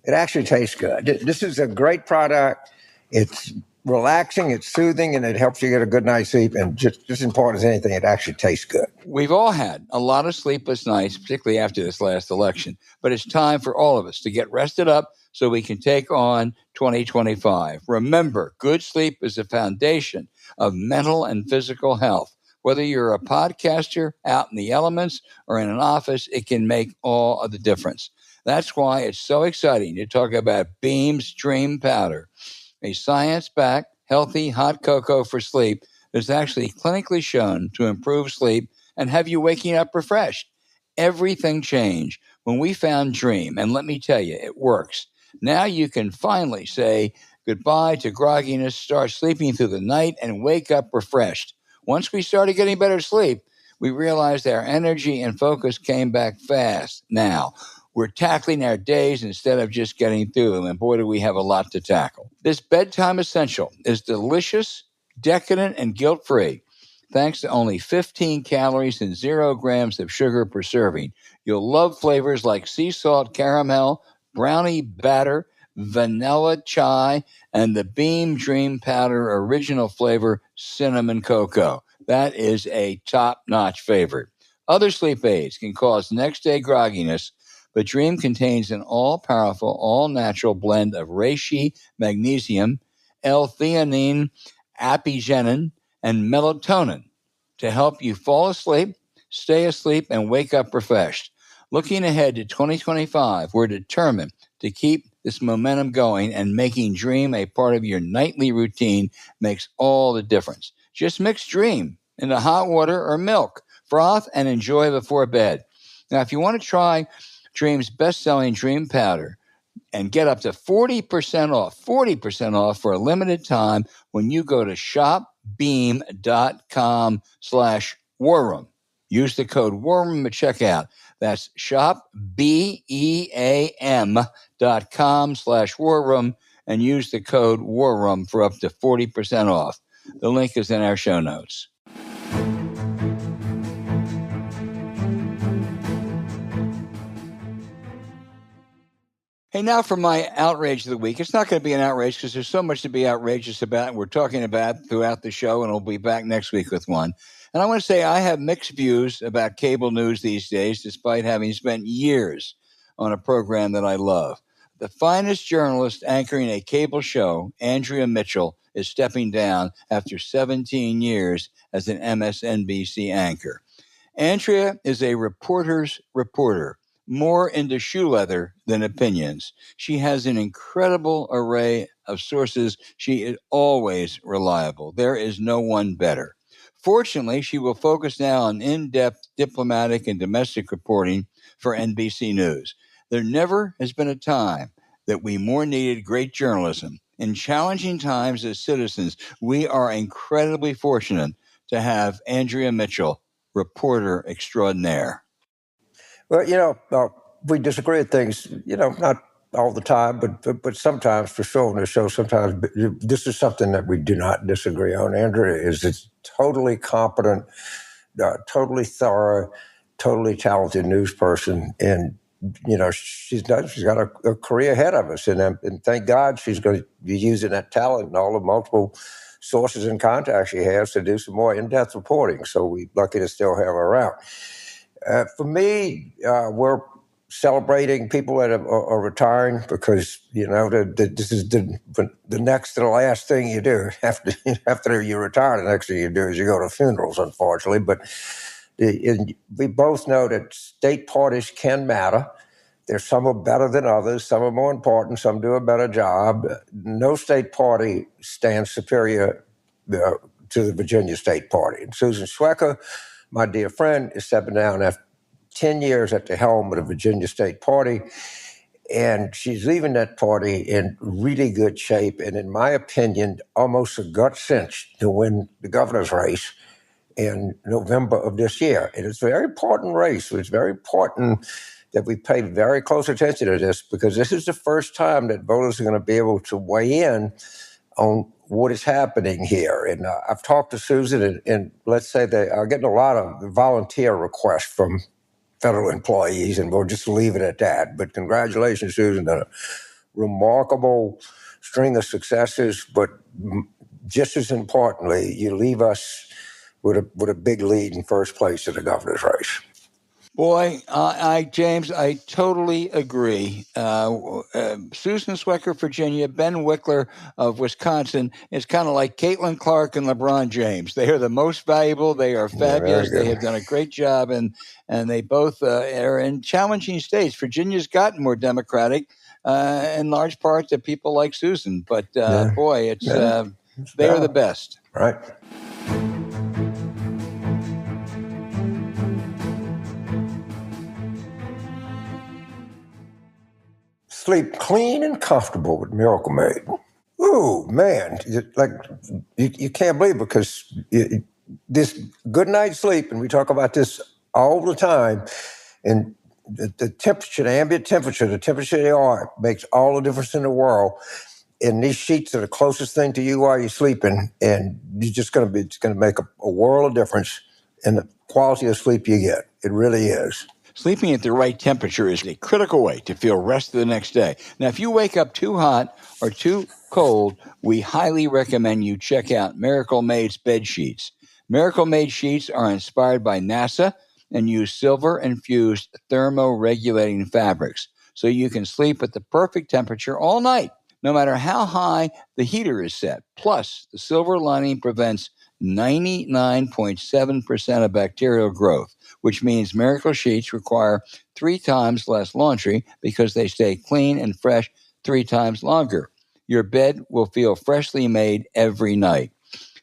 It actually tastes good. This is a great product. It's relaxing, it's soothing, and it helps you get a good night's sleep. And just as important as anything, it actually tastes good. We've all had a lot of sleepless nights, particularly after this last election. But it's time for all of us to get rested up so we can take on 2025. Remember, good sleep is the foundation of mental and physical health. Whether you're a podcaster out in the elements or in an office, it can make all of the difference. That's why it's so exciting to talk about Beam's Dream Powder, a science-backed, healthy hot cocoa for sleep that's actually clinically shown to improve sleep and have you waking up refreshed. Everything changed when we found Dream, and let me tell you, it works. Now you can finally say goodbye to grogginess, start sleeping through the night, and wake up refreshed. Once we started getting better sleep, we realized our energy and focus came back fast. Now, we're tackling our days instead of just getting through them, and boy, do we have a lot to tackle. This bedtime essential is delicious, decadent, and guilt-free, thanks to only 15 calories and 0 grams of sugar per serving. You'll love flavors like sea salt caramel, brownie batter, vanilla chai, and the Beam Dream Powder original flavor, cinnamon cocoa. That is a top-notch favorite. Other sleep aids can cause next-day grogginess, but Dream contains an all-powerful, all-natural blend of reishi, magnesium, L-theanine, apigenin, and melatonin to help you fall asleep, stay asleep, and wake up refreshed. Looking ahead to 2025, we're determined to keep this momentum going, and making Dream a part of your nightly routine makes all the difference. Just mix Dream into hot water or milk, froth, and enjoy before bed. Now, if you want to try Dream's best-selling Dream Powder and get up to 40% off for a limited time when you go to shopbeam.com/warroom. Use the code WARROOM at checkout. That's shopbeam.com/warroom and use the code WARROOM for up to 40% off. The link is in our show notes. Hey, now for my outrage of the week. It's not going to be an outrage because there's so much to be outrageous about, and we're talking about throughout the show, and we'll be back next week with one. And I want to say I have mixed views about cable news these days, despite having spent years on a program that I love. The finest journalist anchoring a cable show, Andrea Mitchell, is stepping down after 17 years as an MSNBC anchor. Andrea is a reporter's reporter, more into shoe leather than opinions. She has an incredible array of sources. She is always reliable. There is no one better. Fortunately, she will focus now on in-depth diplomatic and domestic reporting for NBC News. There never has been a time that we more needed great journalism. In challenging times as citizens, we are incredibly fortunate to have Andrea Mitchell, reporter extraordinaire. Well, we disagree with things, not all the time, but sometimes for sure on the show, sometimes this is something that we do not disagree on. Andrea is a totally competent, totally thorough, totally talented news person. And, she's got a career ahead of us. And thank God she's going to be using that talent and all the multiple sources and contacts she has to do some more in-depth reporting. So we're lucky to still have her around. For me, we're celebrating people that are retiring because, this is the next to the last thing you do. After you retire, the next thing you do is you go to funerals, unfortunately. But we both know that state parties can matter. There's some are better than others. Some are more important. Some do a better job. No state party stands superior to the Virginia State Party. And Susan Schwecker, my dear friend, is stepping down after 10 years at the helm of the Virginia State Party. And she's leaving that party in really good shape. And in my opinion, almost a gut cinch to win the governor's race in November of this year. And it's a very important race. It's very important that we pay very close attention to this because this is the first time that voters are going to be able to weigh in on what is happening here. And I've talked to Susan, and let's say they are getting a lot of volunteer requests from federal employees, and we'll just leave it at that. But congratulations, Susan, on a remarkable string of successes. But just as importantly, you leave us with a big lead in first place in the governor's race. Boy, James, I totally agree. Susan Schwecker, Virginia, Ben Wickler of Wisconsin is kind of like Caitlin Clark and LeBron James. They are the most valuable. They are fabulous. They have done a great job, and they both are in challenging states. Virginia's gotten more Democratic in large part to people like Susan. But, boy, they are the best. Right. Sleep clean and comfortable with Miracle Made. Ooh, man, you can't believe it because this good night's sleep, and we talk about this all the time, and the temperature, the ambient temperature, the temperature of the air makes all the difference in the world. And these sheets are the closest thing to you while you're sleeping, and it's going to make a world of difference in the quality of sleep you get. It really is. Sleeping at the right temperature is a critical way to feel rested the next day. Now, if you wake up too hot or too cold, we highly recommend you check out Miracle Made's bed sheets. Miracle Made sheets are inspired by NASA and use silver-infused thermoregulating fabrics, so you can sleep at the perfect temperature all night, no matter how high the heater is set. Plus, the silver lining prevents 99.7% of bacterial growth, which means Miracle Sheets require 3 times less laundry because they stay clean and fresh 3 times longer. Your bed will feel freshly made every night.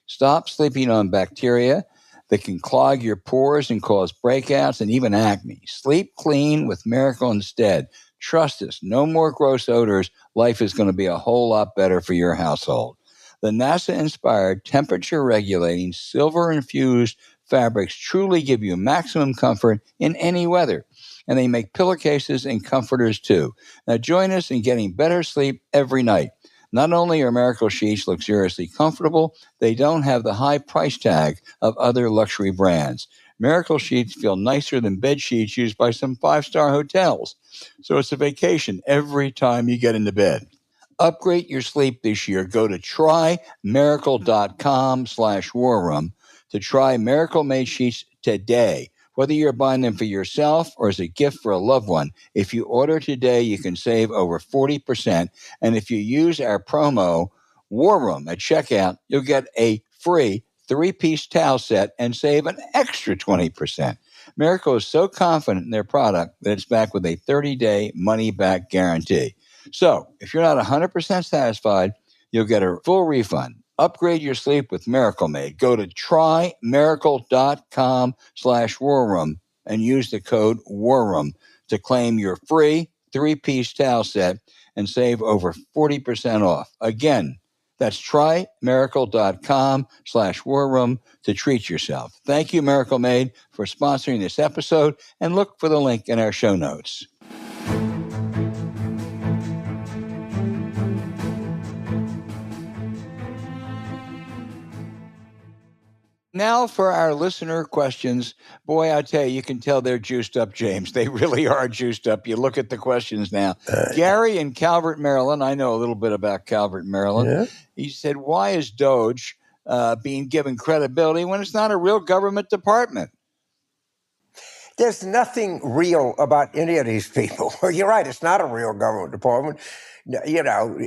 Stop sleeping on bacteria that can clog your pores and cause breakouts and even acne. Sleep clean with Miracle instead. Trust us, no more gross odors. Life is going to be a whole lot better for your household. The NASA-inspired, temperature-regulating, silver-infused fabrics truly give you maximum comfort in any weather. And they make pillowcases and comforters too. Now join us in getting better sleep every night. Not only are Miracle Sheets luxuriously comfortable, they don't have the high price tag of other luxury brands. Miracle Sheets feel nicer than bed sheets used by some five-star hotels. So it's a vacation every time you get into bed. Upgrade your sleep this year. Go to trymiracle.com/warroom to try Miracle Made Sheets today. Whether you're buying them for yourself or as a gift for a loved one, if you order today, you can save over 40%. And if you use our promo War Room at checkout, you'll get a free 3-piece towel set and save an extra 20%. Miracle is so confident in their product that it's back with a 30-day money-back guarantee. So if you're not 100% satisfied, you'll get a full refund. Upgrade your sleep with Miracle Made. Go to trymiracle.com/warroom and use the code WARROOM to claim your free 3-piece towel set and save over 40% off. Again, that's trymiracle.com/warroom to treat yourself. Thank you, Miracle Made, for sponsoring this episode, and look for the link in our show notes. Now for our listener questions. Boy, I tell you, you can tell they're juiced up, James. They really are juiced up. You look at the questions now. Gary in Calvert, Maryland. I know a little bit about Calvert, Maryland. Yeah. He said, why is DOGE being given credibility when it's not a real government department? There's nothing real about any of these people. You're right. It's not a real government department. You know,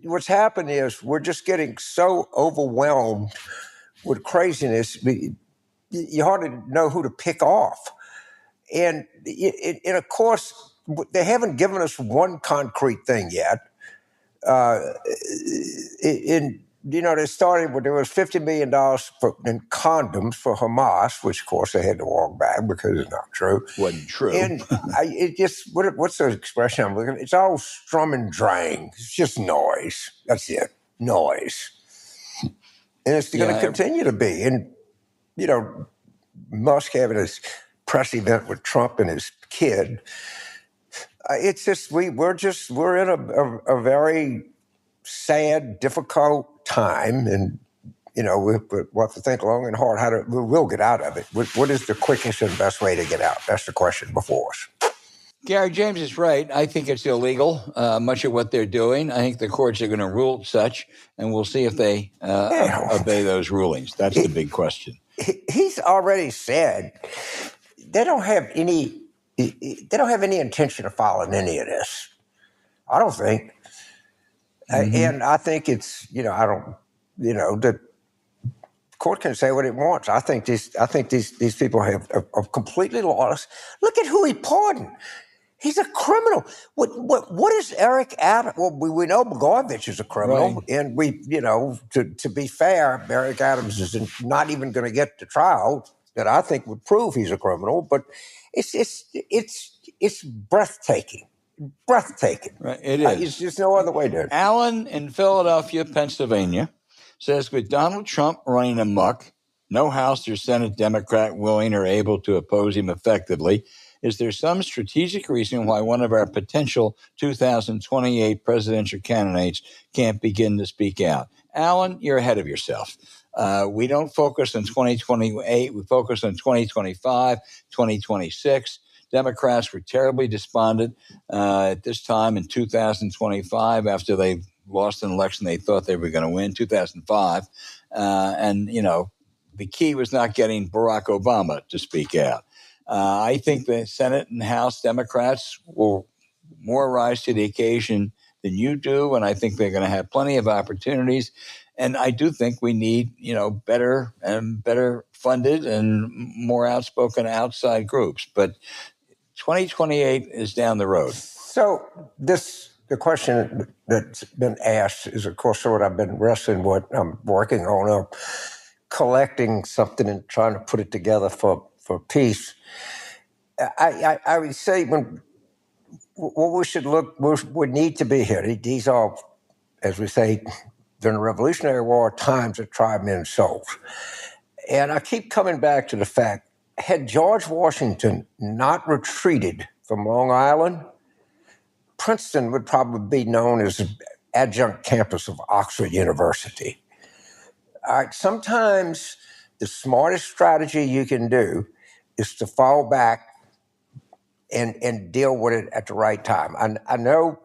what's happened is we're just getting so overwhelmed with craziness. You hardly know who to pick off. And of course, they haven't given us one concrete thing yet. They started with, there was $50 million in condoms for Hamas, which of course they had to walk back because it's not true. Wasn't true. And what's the expression I'm looking at? It's all strum and drang. It's just noise. That's it. Noise. And it's going to continue to be. And, Musk having his press event with Trump and his kid, it's just, we're in a very sad, difficult time. And, we'll have to think long and hard we'll get out of it. What is the quickest and best way to get out? That's the question before us. Gary, James is right. I think it's illegal, much of what they're doing. I think the courts are going to rule such, and we'll see if they obey those rulings. That's the big question. He's already said they don't have any intention of following any of this. I don't think. And I think it's, the court can say what it wants. I think these people have completely lost. Look at who he pardoned. He's a criminal. What is Eric Adams? Well, we know Blagojevich is a criminal, right. And to be fair, Eric Adams is not even going to get to trial that I think would prove he's a criminal. But it's breathtaking. Breathtaking. Right, it is. It's just no other way to do it. Alan in Philadelphia, Pennsylvania, says, with Donald Trump running amok, no House or Senate Democrat willing or able to oppose him effectively, is there some strategic reason why one of our potential 2028 presidential candidates can't begin to speak out? Alan, you're ahead of yourself. We don't focus on 2028. We focus on 2025, 2026. Democrats were terribly despondent at this time in 2025 after they lost an election they thought they were going to win, 2005. The key was not getting Barack Obama to speak out. I think the Senate and House Democrats will more rise to the occasion than you do, and I think they're going to have plenty of opportunities. And I do think we need, better funded and more outspoken outside groups. But 2028 is down the road. So the question that's been asked is, of course, what I've been wrestling with. I'm working on collecting something and trying to put it together for peace. I would say what we should would need to be here. These are, as we say, during the Revolutionary War, times of tribe men's souls. And I keep coming back to the fact, had George Washington not retreated from Long Island, Princeton would probably be known as the adjunct campus of Oxford University. All right, sometimes the smartest strategy you can do is to fall back and deal with it at the right time. I know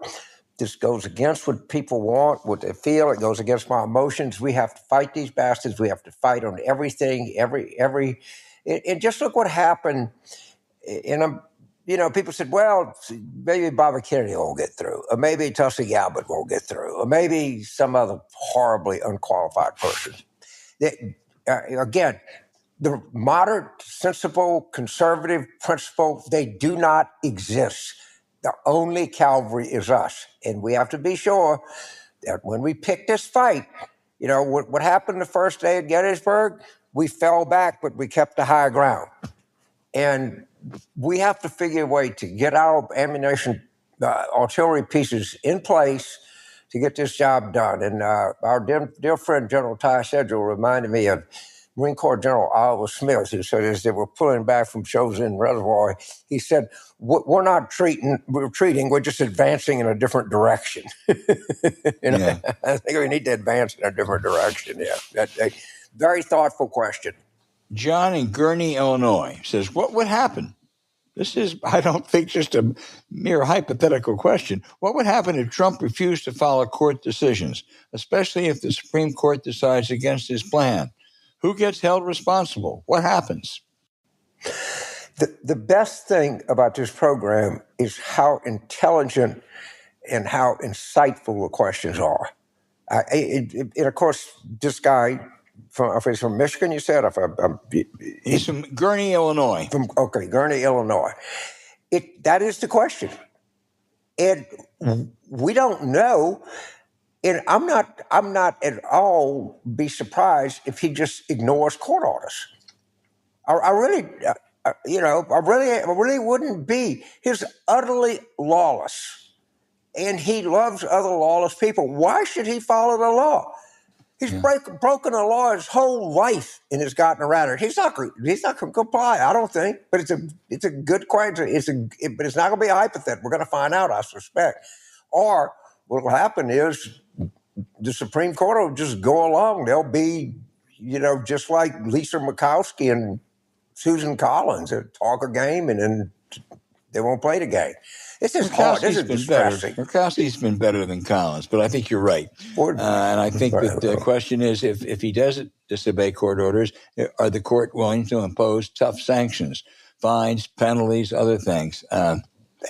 this goes against what people want, what they feel. It goes against my emotions. We have to fight these bastards. We have to fight on everything, and just look what happened. And people said, well, maybe Bobby Kennedy won't get through, or maybe Tulsi Gabbard won't get through, or maybe some other horribly unqualified person. Again, the moderate, sensible, conservative principle, they do not exist. The only cavalry is us. And we have to be sure that when we pick this fight, what happened the first day at Gettysburg, we fell back, but we kept the high ground. And we have to figure a way to get our ammunition, artillery pieces in place to get this job done. And our dear friend, General Ty Sedgwick, reminded me of Marine Corps General Oliver Smith, who said as they were pulling back from Chosin Reservoir, he said, we're not retreating, we're just advancing in a different direction. Yeah. I think we need to advance in a different direction, yeah. That's a very thoughtful question. John in Gurnee, Illinois says, what would happen? This is, I don't think, just a mere hypothetical question. What would happen if Trump refused to follow court decisions, especially if the Supreme Court decides against his plan? Who gets held responsible? What happens? The best thing about this program is how intelligent and how insightful the questions are. And of course, this guy, he's from Michigan, you said? He's from Gurnee, Illinois. Gurnee, Illinois. That is the question. And we don't know. And I'm not at all be surprised if he just ignores court orders. I really wouldn't be. He's utterly lawless, and he loves other lawless people. Why should he follow the law? He's broken the law his whole life and has gotten around it. He's not going to comply, I don't think. But it's a good question. But it's not going to be a hypothetical. We're going to find out, I suspect. Or what will happen is the Supreme Court will just go along. They'll be, just like Lisa Murkowski and Susan Collins. They'll talk a game and then they won't play the game. This is hard. This is distressing. Murkowski's been better than Collins, but I think you're right. And I think that the question is, if he doesn't disobey court orders, are the court willing to impose tough sanctions, fines, penalties, other things?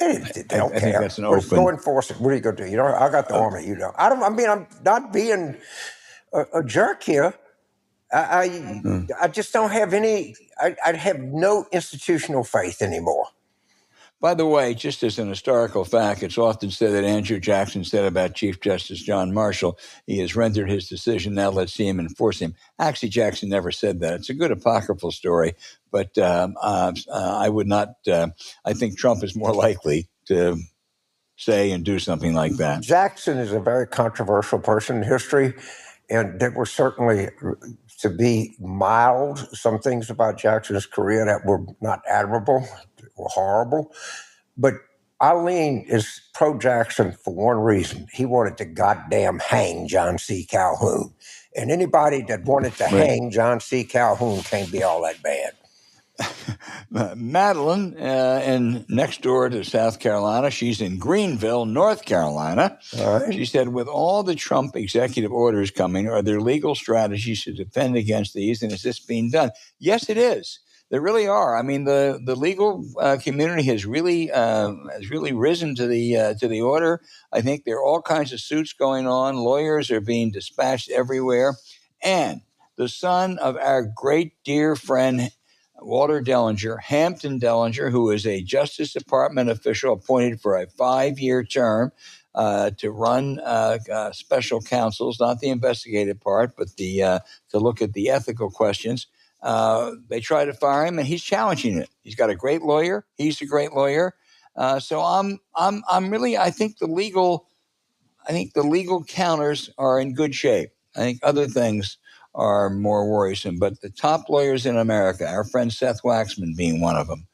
They don't care. I think that's an open. Go enforce it. What are you going to do? I got the army. I'm not being a jerk here. I just don't have any. I have no institutional faith anymore. By the way, just as an historical fact, it's often said that Andrew Jackson said about Chief Justice John Marshall, he has rendered his decision, now let's see him enforce him. Actually, Jackson never said that. It's a good apocryphal story, but I would not, I think Trump is more likely to say and do something like that. Jackson is a very controversial person in history, and there were certainly, to be mild, some things about Jackson's career that were not admirable, were horrible. But Eileen is pro-Jackson for one reason. He wanted to goddamn hang John C. Calhoun. And anybody that wanted to hang John C. Calhoun can't be all that bad. Madeline, next door to South Carolina, she's in Greenville, North Carolina. Right. She said, with all the Trump executive orders coming, are there legal strategies to defend against these? And is this being done? Yes, it is. There really are. I mean, the legal community has really risen to the order. I think there are all kinds of suits going on. Lawyers are being dispatched everywhere. And the son of our great dear friend, Walter Dellinger, Hampton Dellinger, who is a Justice Department official appointed for a 5-year term to run special counsels, not the investigative part, but to look at the ethical questions. They try to fire him, and he's challenging it. He's got a great lawyer. He's a great lawyer. So I'm really, I think the legal counters are in good shape. I think other things are more worrisome. But the top lawyers in America, our friend Seth Waxman being one of them.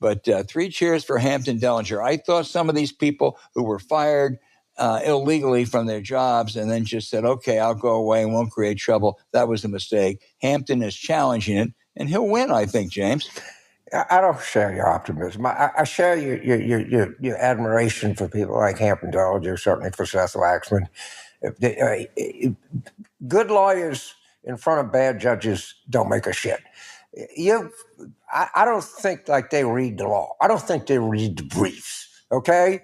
But 3 cheers for Hampton Dellinger. I thought some of these people who were fired illegally from their jobs and then just said, okay, I'll go away and won't create trouble. That was a mistake. Hampton is challenging it, and he'll win, I think, James. I don't share your optimism. I share your admiration for people like Hampton Dellinger, certainly for Seth Waxman. Good lawyers in front of bad judges don't make a shit. I don't think like they read the law. I don't think they read the briefs, okay?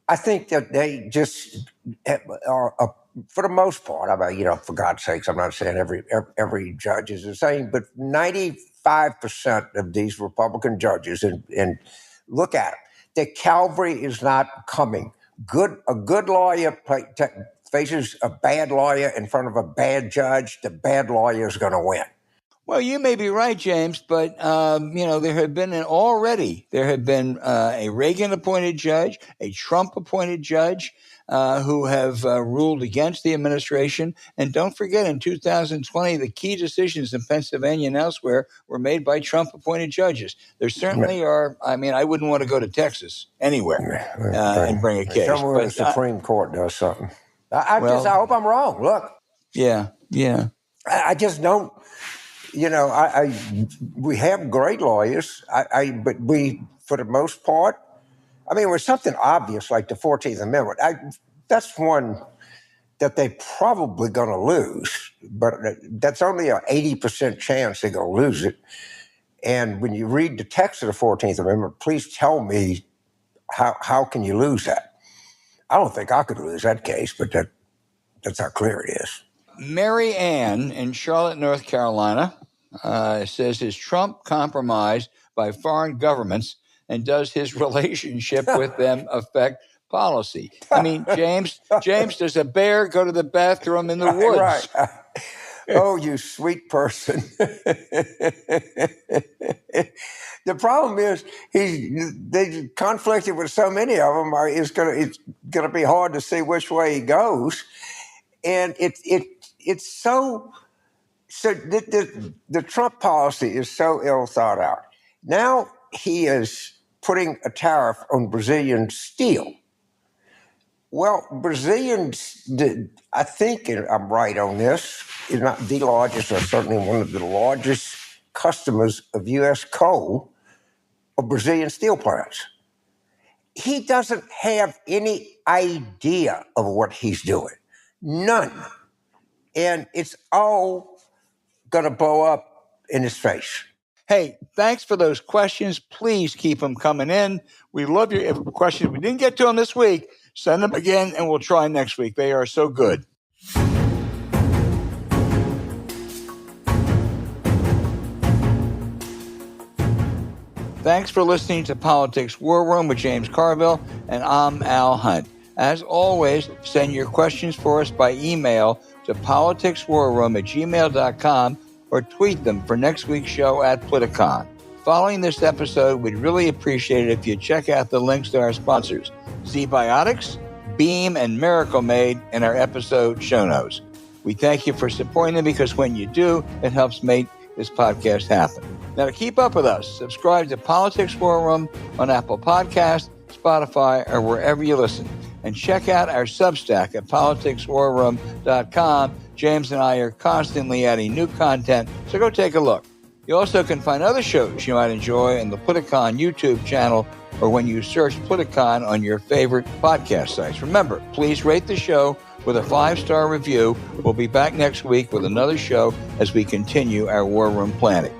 I think that they just are, for the most part, I mean, for God's sakes, I'm not saying every judge is the same, but 95% of these Republican judges, and look at them, the Cavalry is not coming. A good lawyer faces a bad lawyer in front of a bad judge, the bad lawyer is going to win. Well, you may be right, James, but, there have been a Reagan-appointed judge, a Trump-appointed judge who have ruled against the administration. And don't forget, in 2020, the key decisions in Pennsylvania and elsewhere were made by Trump-appointed judges. There certainly are. I mean, I wouldn't want to go to Texas, anywhere, and bring a case. Somewhere the Supreme Court does something. I hope I'm wrong. Look. Yeah. I just don't. We have great lawyers, but we, for the most part, I mean, with something obvious like the 14th Amendment, that's one that they're probably going to lose, but that's only an 80% chance they're going to lose it. And when you read the text of the 14th Amendment, please tell me how can you lose that? I don't think I could lose that case, but that's how clear it is. Mary Ann in Charlotte, North Carolina, says, is Trump compromised by foreign governments, and does his relationship with them affect policy? I mean, James, does a bear go to the bathroom in the woods? Right. Oh, you sweet person. The problem is they conflicted with so many of them. It's gonna be hard to see which way he goes, and it's so. So the Trump policy is so ill thought out. Now he is putting a tariff on Brazilian steel. Well, Brazilians, I think I'm right on this, is not the largest, or certainly one of the largest customers of U.S. coal or Brazilian steel plants. He doesn't have any idea of what he's doing. None. And it's all going to blow up in his face. Hey, thanks for those questions. Please keep them coming in. We love your questions. We didn't get to them this week. Send them again, and we'll try next week. They are so good. Thanks for listening to Politics War Room with James Carville, and I'm Al Hunt. As always, send your questions for us by email to politicswarroom@gmail.com or tweet them for next week's show at Politicon. Following this episode, we'd really appreciate it if you check out the links to our sponsors, Zbiotics, Beam, and Miracle Made in our episode show notes. We thank you for supporting them because when you do, it helps make this podcast happen. Now, to keep up with us, subscribe to Politics War Room on Apple Podcasts, Spotify, or wherever you listen. And check out our Substack at politicswarroom.com. James and I are constantly adding new content, so go take a look. You also can find other shows you might enjoy on the Politicon YouTube channel or when you search Politicon on your favorite podcast sites. Remember, please rate the show with a 5-star review. We'll be back next week with another show as we continue our War Room planning.